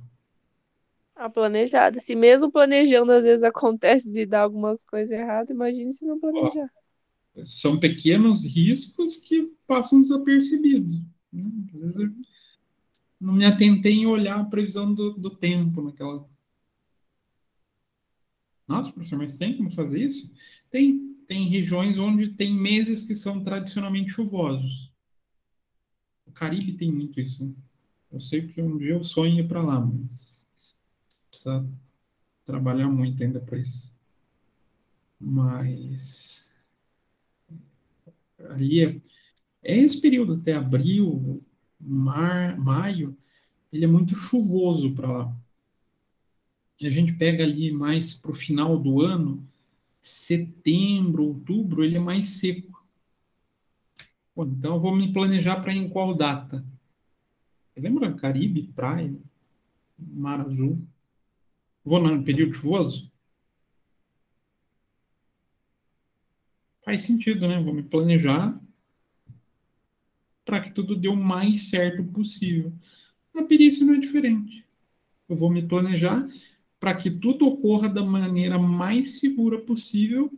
A planejada. Se mesmo planejando, às vezes acontece de dar algumas coisas erradas, imagine se não planejar. São pequenos riscos que passam desapercebidos, né? Às vezes eu não me atentei em olhar a previsão do tempo naquela... Nossa, professor, mas tem como fazer isso? Tem regiões onde tem meses que são tradicionalmente chuvosos. O Caribe tem muito isso, né? Eu sei que um dia eu sonho ir para lá, mas precisa trabalhar muito ainda para isso. Mas ali é esse período até abril, maio, ele é muito chuvoso para lá. E a gente pega ali mais para o final do ano, setembro, outubro, ele é mais seco. Bom, então eu vou me planejar para ir em qual data? Lembra Caribe, praia, Mar Azul? Vou no período chuvoso? Faz sentido, né? Vou me planejar para que tudo dê o mais certo possível. A perícia não é diferente. Eu vou me planejar para que tudo ocorra da maneira mais segura possível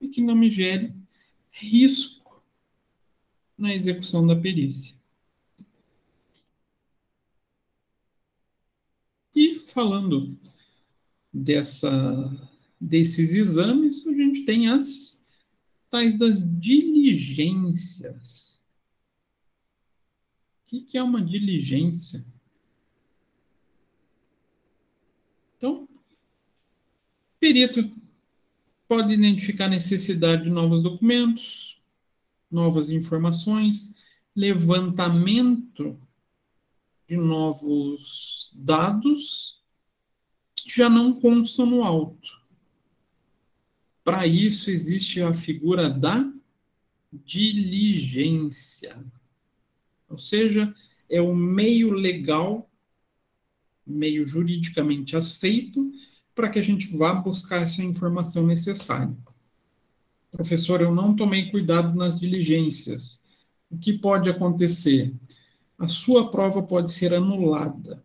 e que não me gere risco na execução da perícia. E falando desses exames, a gente tem as tais das diligências. O que é uma diligência? Então, perito pode identificar a necessidade de novos documentos, novas informações, levantamento de novos dados que já não constam no auto. Para isso, existe a figura da diligência. Ou seja, é o meio legal, meio juridicamente aceito, para que a gente vá buscar essa informação necessária. Professor, eu não tomei cuidado nas diligências. O que pode acontecer? A sua prova pode ser anulada.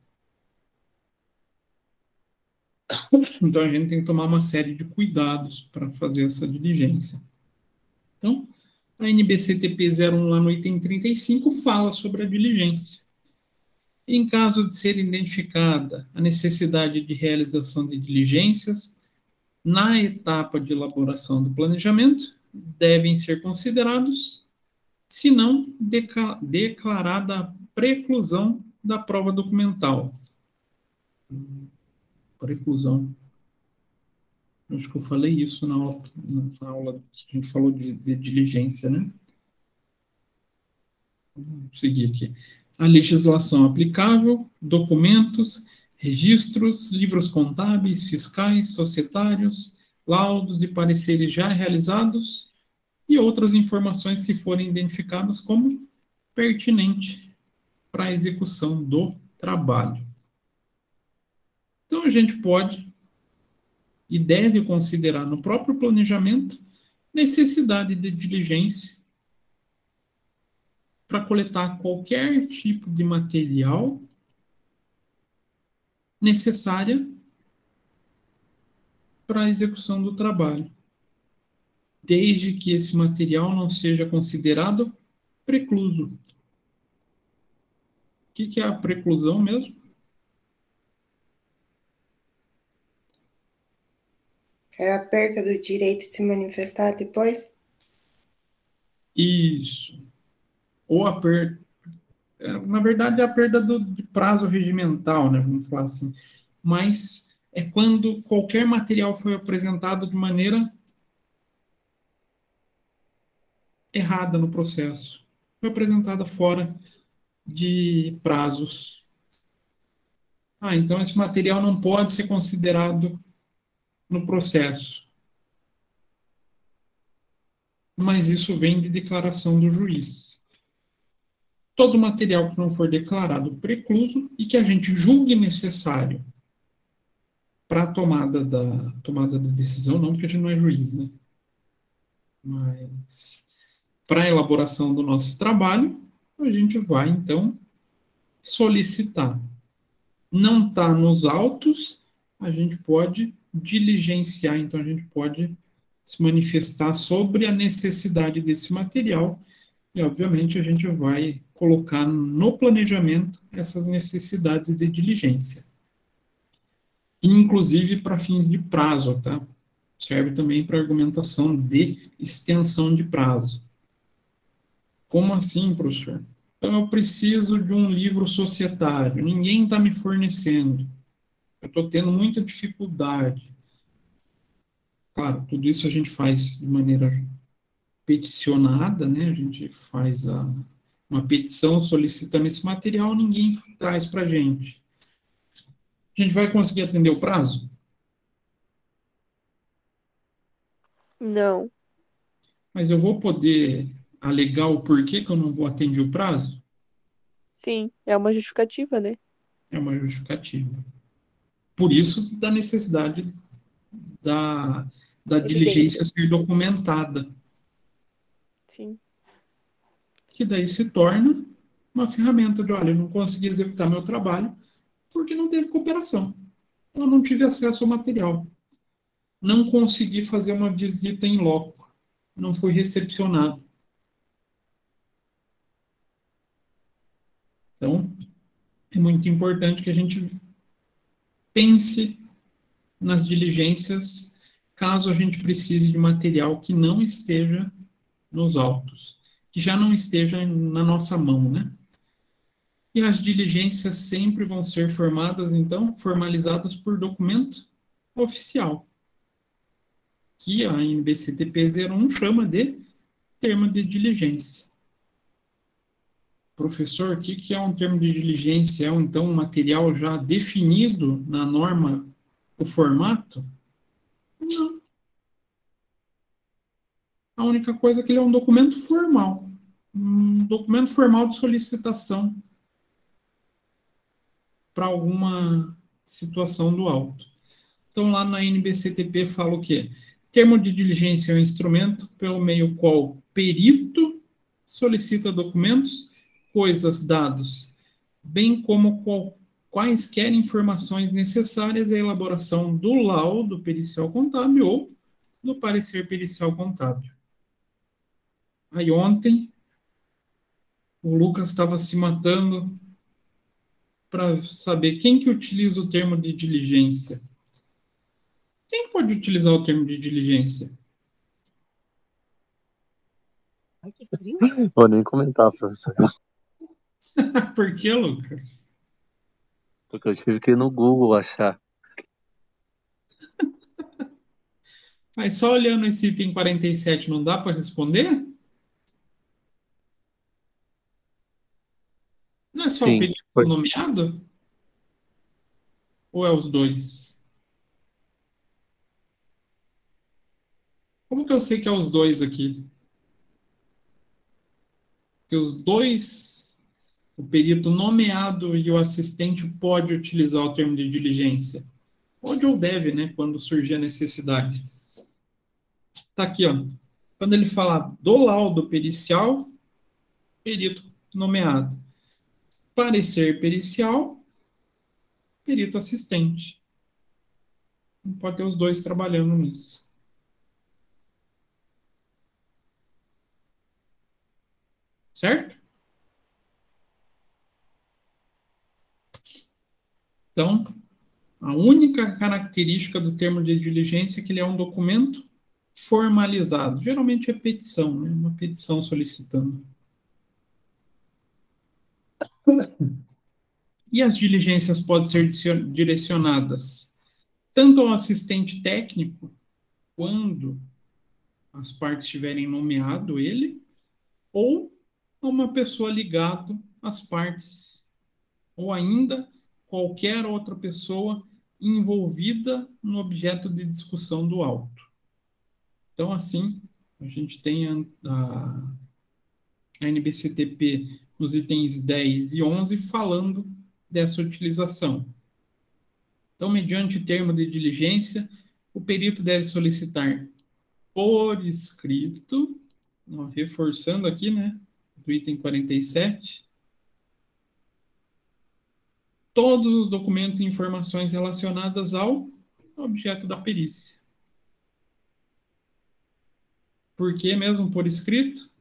Então, a gente tem que tomar uma série de cuidados para fazer essa diligência. Então, a NBCTP 01, lá no item 35, fala sobre a diligência. Em caso de ser identificada a necessidade de realização de diligências, na etapa de elaboração do planejamento, devem ser considerados, se não declarada a preclusão da prova documental. Preclusão. Acho que eu falei isso na aula que a gente falou de diligência, né? Vamos seguir aqui. A legislação aplicável, documentos, registros, livros contábeis, fiscais, societários, laudos e pareceres já realizados e outras informações que forem identificadas como pertinente para a execução do trabalho. Então, a gente pode e deve considerar no próprio planejamento necessidade de diligência para coletar qualquer tipo de material necessária para a execução do trabalho, desde que esse material não seja considerado precluso. O que é a preclusão mesmo? É a perda do direito de se manifestar depois? Isso. Ou a perda... Na verdade, é a perda de prazo regimental, né? Vamos falar assim. Mas é quando qualquer material foi apresentado de maneira errada no processo. Foi apresentada fora de prazos. Então esse material não pode ser considerado no processo. Mas isso vem de declaração do juiz. Todo material que não for declarado precluso e que a gente julgue necessário para a tomada da decisão, não porque a gente não é juiz, né? Mas para a elaboração do nosso trabalho, a gente vai, então, solicitar. Não está nos autos, a gente pode diligenciar, então a gente pode se manifestar sobre a necessidade desse material e, obviamente, a gente vai colocar no planejamento essas necessidades de diligência. Inclusive para fins de prazo, tá? Serve também para argumentação de extensão de prazo. Como assim, professor? Então, eu preciso de um livro societário, ninguém está me fornecendo. Eu estou tendo muita dificuldade. Claro, tudo isso a gente faz de maneira peticionada, né? A gente faz uma petição solicitando esse material, ninguém traz para a gente. A gente vai conseguir atender o prazo? Não. Mas eu vou poder alegar o porquê que eu não vou atender o prazo? Sim, é uma justificativa, né? É uma justificativa. Por isso, da necessidade da diligência ser documentada. Sim. Que daí se torna uma ferramenta de, olha, eu não consegui executar meu trabalho porque não teve cooperação. Eu não tive acesso ao material. Não consegui fazer uma visita em loco. Não fui recepcionado. Então, é muito importante que a gente pense nas diligências caso a gente precise de material que não esteja nos autos, que já não esteja na nossa mão, né? E as diligências sempre vão ser formalizadas por documento oficial, que a NBCTP 01 chama de termo de diligência. Professor, o que é um termo de diligência? É, então, um material já definido na norma, o formato? Não. A única coisa é que ele é um documento formal. Um documento formal de solicitação para alguma situação do auto. Então, lá na NBCTP fala o quê? Termo de diligência é um instrumento pelo meio qual perito solicita documentos, coisas, dados, bem como quaisquer informações necessárias à elaboração do laudo pericial contábil ou do parecer pericial contábil. Aí ontem, o Lucas estava se matando para saber quem que utiliza o termo de diligência. Quem pode utilizar o termo de diligência? Ai, que frio. Vou nem comentar, professor. Por que, Lucas? Porque eu tive que ir no Google achar. Mas só olhando esse item 47 não dá para responder? Não é só o perito nomeado? Ou é os dois? Como que eu sei que é os dois aqui? Porque os dois, o perito nomeado e o assistente pode utilizar o termo de diligência. Pode ou deve, né? Quando surgir a necessidade. Tá aqui, ó. Quando ele fala do laudo pericial, perito nomeado. Parecer pericial, perito assistente. Pode ter os dois trabalhando nisso. Certo? Então, a única característica do termo de diligência é que ele é um documento formalizado. Geralmente é petição, né? Uma petição solicitando. E as diligências podem ser direcionadas tanto ao assistente técnico, quando as partes tiverem nomeado ele, ou a uma pessoa ligada às partes, ou ainda qualquer outra pessoa envolvida no objeto de discussão do auto. Então, assim, a gente tem a NBCTP nos itens 10 e 11 falando dessa utilização. Então, mediante termo de diligência, o perito deve solicitar por escrito, reforçando aqui, né, do item 47, todos os documentos e informações relacionadas ao objeto da perícia. Por que mesmo por escrito?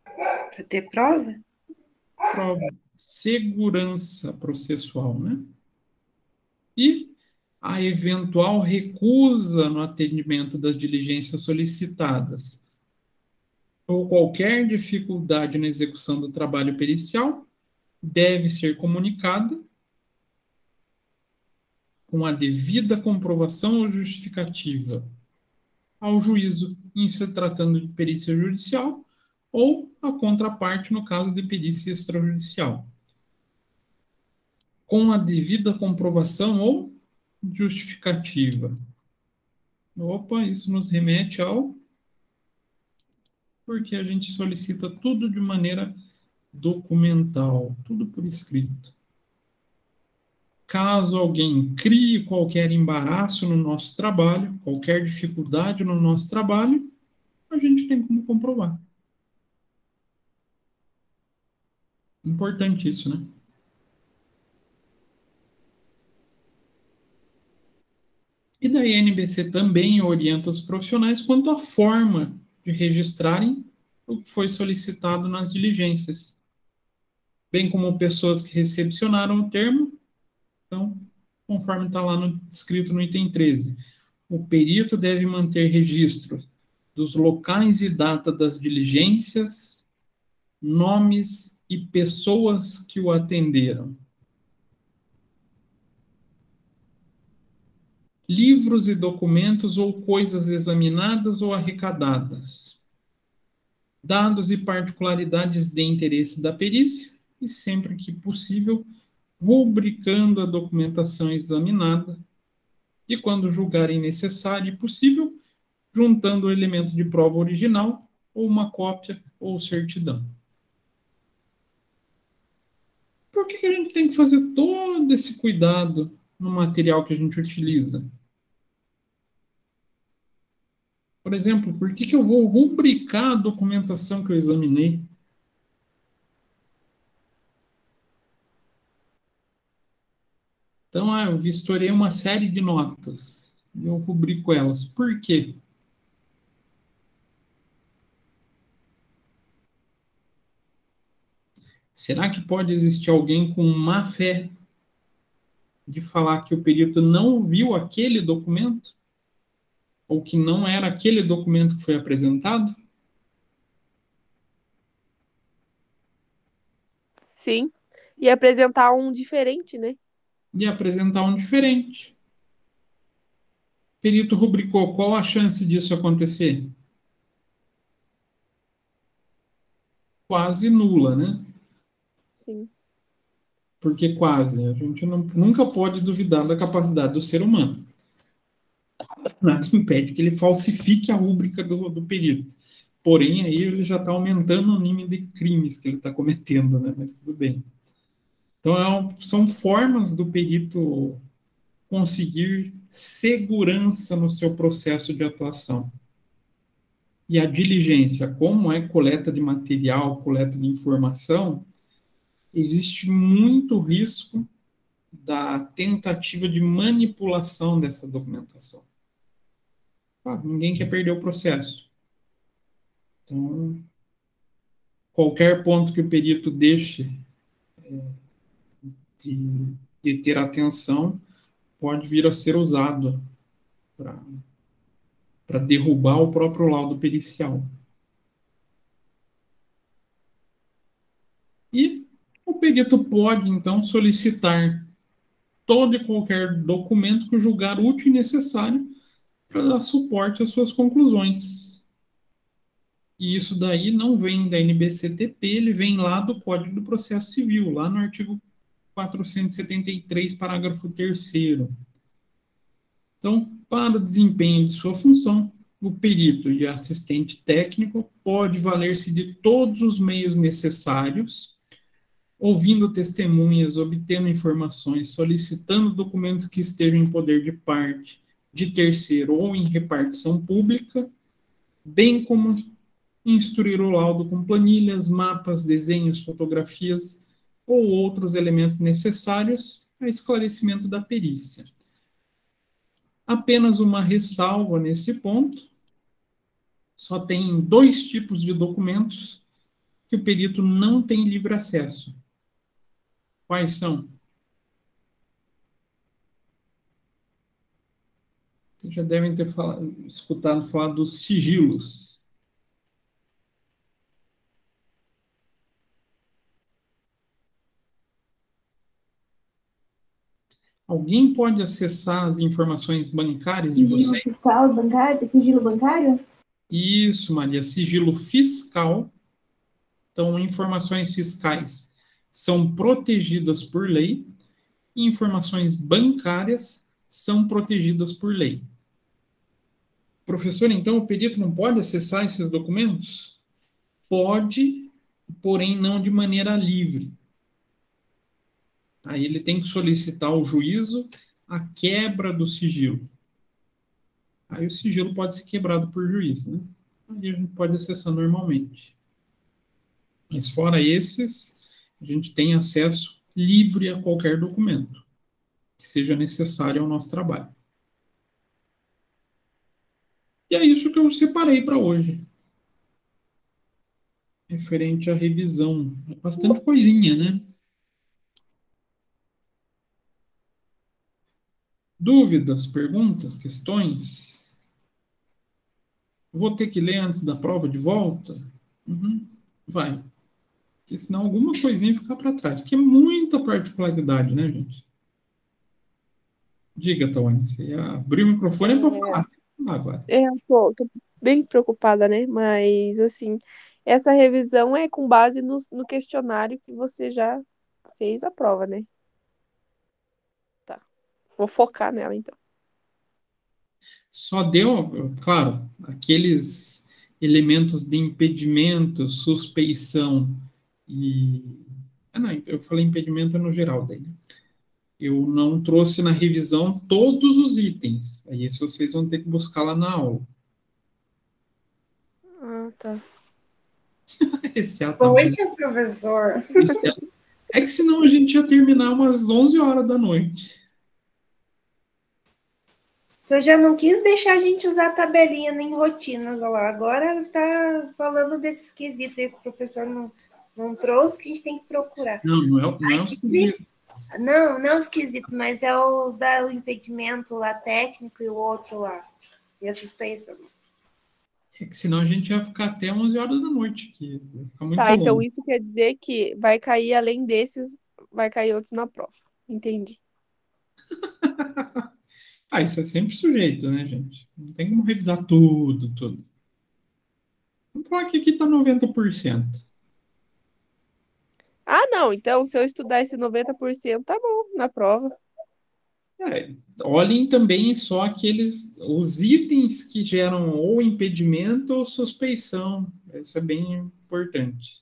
Para ter prova? Prova. Segurança processual, né? E a eventual recusa no atendimento das diligências solicitadas ou qualquer dificuldade na execução do trabalho pericial deve ser comunicada com a devida comprovação ou justificativa ao juízo em se tratando de perícia judicial ou a contraparte no caso de perícia extrajudicial. Com a devida comprovação ou justificativa. Opa, isso nos remete ao... Porque a gente solicita tudo de maneira documental, tudo por escrito. Caso alguém crie qualquer embaraço no nosso trabalho, qualquer dificuldade no nosso trabalho, a gente tem como comprovar. Importante isso, né? E daí a NBC também orienta os profissionais quanto à forma de registrarem o que foi solicitado nas diligências, bem como pessoas que recepcionaram o termo. Então, conforme está lá escrito no item 13, o perito deve manter registro dos locais e data das diligências, nomes e pessoas que o atenderam. Livros e documentos ou coisas examinadas ou arrecadadas. Dados e particularidades de interesse da perícia e, sempre que possível, rubricando a documentação examinada e, quando julgarem necessário e possível, juntando o elemento de prova original ou uma cópia ou certidão. Por que a gente tem que fazer todo esse cuidado no material que a gente utiliza? Por exemplo, por que eu vou rubricar a documentação que eu examinei? Então, eu vistoriei uma série de notas e eu rubrico elas. Por quê? Será que pode existir alguém com má fé de falar que o perito não viu aquele documento? Ou que não era aquele documento que foi apresentado? Sim. E apresentar um diferente, né? E apresentar um diferente. O perito rubricou. Qual a chance disso acontecer? Quase nula, né? Sim. Porque quase. A gente nunca pode duvidar da capacidade do ser humano. Nada impede que ele falsifique a rúbrica do perito. Porém, aí ele já está aumentando o número de crimes que ele está cometendo, né? Mas tudo bem. Então, são formas do perito conseguir segurança no seu processo de atuação. E a diligência, como é coleta de material, coleta de informação, existe muito risco da tentativa de manipulação dessa documentação. Ninguém quer perder o processo. Então, qualquer ponto que o perito deixe de ter atenção pode vir a ser usado para derrubar o próprio laudo pericial. E o perito pode, então, solicitar todo e qualquer documento que julgar útil e necessário para dar suporte às suas conclusões. E isso daí não vem da NBCTP, ele vem lá do Código do Processo Civil, lá no artigo 473, parágrafo 3º. Então, para o desempenho de sua função, o perito e assistente técnico pode valer-se de todos os meios necessários, ouvindo testemunhas, obtendo informações, solicitando documentos que estejam em poder de parte, de terceiro ou em repartição pública, bem como instruir o laudo com planilhas, mapas, desenhos, fotografias ou outros elementos necessários a esclarecimento da perícia. Apenas uma ressalva nesse ponto: só tem 2 tipos de documentos que o perito não tem livre acesso. Quais são? Vocês já devem ter escutado falar dos sigilos. Alguém pode acessar as informações bancárias de vocês? Sigilo fiscal, bancário, sigilo bancário? Isso, Maria, sigilo fiscal. Então, informações fiscais são protegidas por lei e informações bancárias são protegidas por lei. Professor, então, o perito não pode acessar esses documentos? Pode, porém não de maneira livre. Aí ele tem que solicitar ao juízo a quebra do sigilo. Aí o sigilo pode ser quebrado por juiz, né? Aí a gente pode acessar normalmente. Mas fora esses, a gente tem acesso livre a qualquer documento que seja necessário ao nosso trabalho. E é isso que eu separei para hoje. Referente à revisão. É bastante coisinha, né? Dúvidas, perguntas, questões? Vou ter que ler antes da prova de volta? Vai. Porque senão alguma coisinha fica para trás. Que é muita particularidade, né, gente? Diga, Tawane, você abriu o microfone para falar. Agora. Eu tô bem preocupada, né? Mas, assim, essa revisão é com base no questionário que você já fez a prova, né? Tá. Vou focar nela, então. Só deu, claro, aqueles elementos de impedimento, suspeição e... não, eu falei impedimento no geral daí, né? Eu não trouxe na revisão todos os itens. Aí esse vocês vão ter que buscar lá na aula. Ah, tá. Poxa, professor. É que senão a gente ia terminar umas 11 horas da noite. Você já não quis deixar a gente usar a tabelinha nem rotinas, olha lá. Agora tá falando desses quesitos aí que o professor não trouxe, que a gente tem que procurar. Não é os quesitos. Não é os quesitos, mas é os da o impedimento lá técnico e o outro lá. E a suspeição. É que senão a gente ia ficar até 11 horas da noite aqui. Ia ficar muito Tá, longo. então isso quer dizer que vai cair, além desses, vai cair outros na prova. Entendi. Isso é sempre sujeito, né, gente? Não tem como revisar tudo. Vamos falar que aqui está 90%. Ah, não. Então, se eu estudar esse 90%, tá bom na prova. Olhem também só os itens que geram ou impedimento ou suspeição. Isso é bem importante.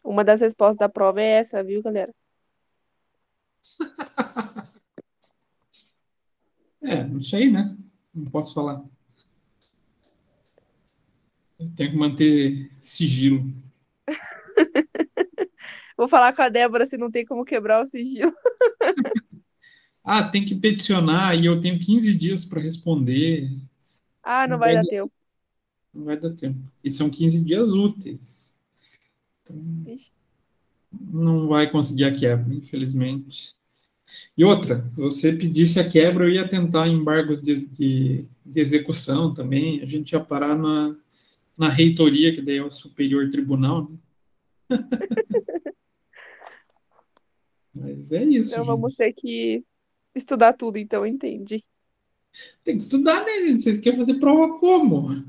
Uma das respostas da prova é essa, viu, galera? Não sei, né? Não posso falar. Eu tenho que manter sigilo. Vou falar com a Débora se não tem como quebrar o sigilo. Ah, tem que peticionar e eu tenho 15 dias para responder. Ah, não vai dar tempo. Não vai dar tempo. E são 15 dias úteis. Então, Ixi. não vai conseguir a quebra, infelizmente. E outra, se você pedisse a quebra, eu ia tentar embargos de execução também. A gente ia parar na reitoria, que daí é o superior tribunal, né? Mas é isso, Então gente. vamos ter que estudar tudo, então, entendi. Tem que estudar, né, gente? Vocês querem fazer prova como?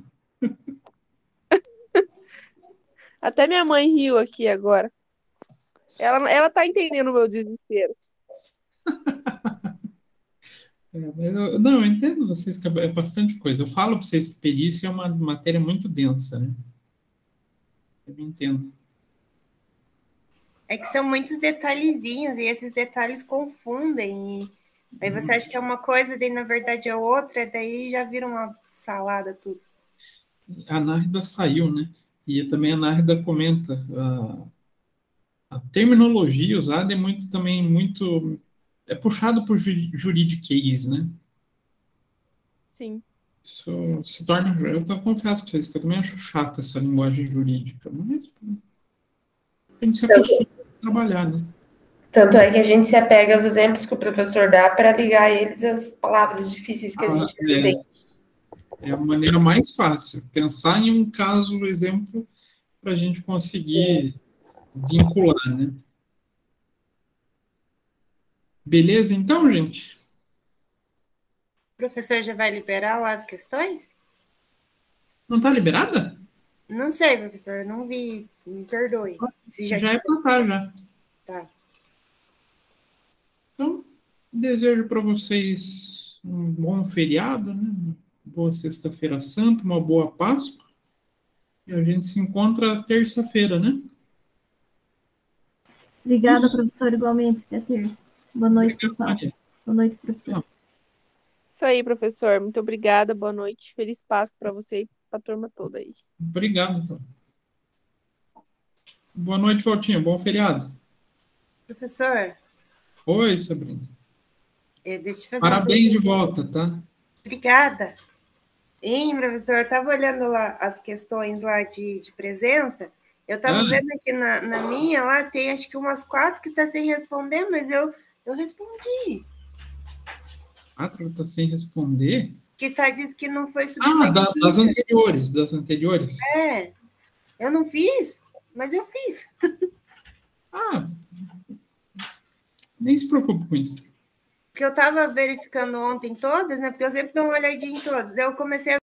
Até minha mãe riu aqui agora. Ela tá entendendo o meu desespero. Não, eu entendo vocês que é bastante coisa. Eu falo para vocês que perícia é uma matéria muito densa, né? Eu entendo. É que são muitos detalhezinhos e esses detalhes confundem. E aí você acha que é uma coisa, daí na verdade é outra, daí já vira uma salada tudo. A Nárida saiu, né? E também a Nárida comenta a terminologia usada é muito é puxado por juridiquês, né? Sim. Isso se torna, confesso para vocês que eu também acho chato essa linguagem jurídica, mas a gente se acostuma a trabalhar, né? Tanto é que a gente se apega aos exemplos que o professor dá para ligar eles às palavras difíceis que a gente entende. É a maneira mais fácil. Pensar em um caso, exemplo, para a gente conseguir vincular, né? Beleza, então, gente? O professor já vai liberar lá as questões? Não está liberada? Não sei, professor, eu não vi. Me perdoe. Se Já é para estar, já. Tá. Então, desejo para vocês um bom feriado, né? Uma boa Sexta-feira Santa, uma boa Páscoa. E a gente se encontra terça-feira, né? Obrigada, professor, igualmente. Até terça. Boa noite, Obrigado, pessoal. Maria. Boa noite, professor. Isso aí, professor. Muito obrigada. Boa noite. Feliz Páscoa para você e para a turma toda aí. Obrigado, então. Boa noite, Valtinha. Bom feriado. Professor, Oi, Sabrina. deixa eu fazer Parabéns de volta, tá? Obrigada. Hein, professor, eu estava olhando lá as questões lá de presença, eu estava vendo aqui na minha, lá tem acho que umas 4 que está sem responder, mas eu respondi. 4 está sem responder? Que diz que não foi submetida. Das anteriores. É, eu não fiz, mas eu fiz. Nem se preocupe com isso. Porque eu estava verificando ontem todas, né? Porque eu sempre dou uma olhadinha em todas. Daí eu comecei a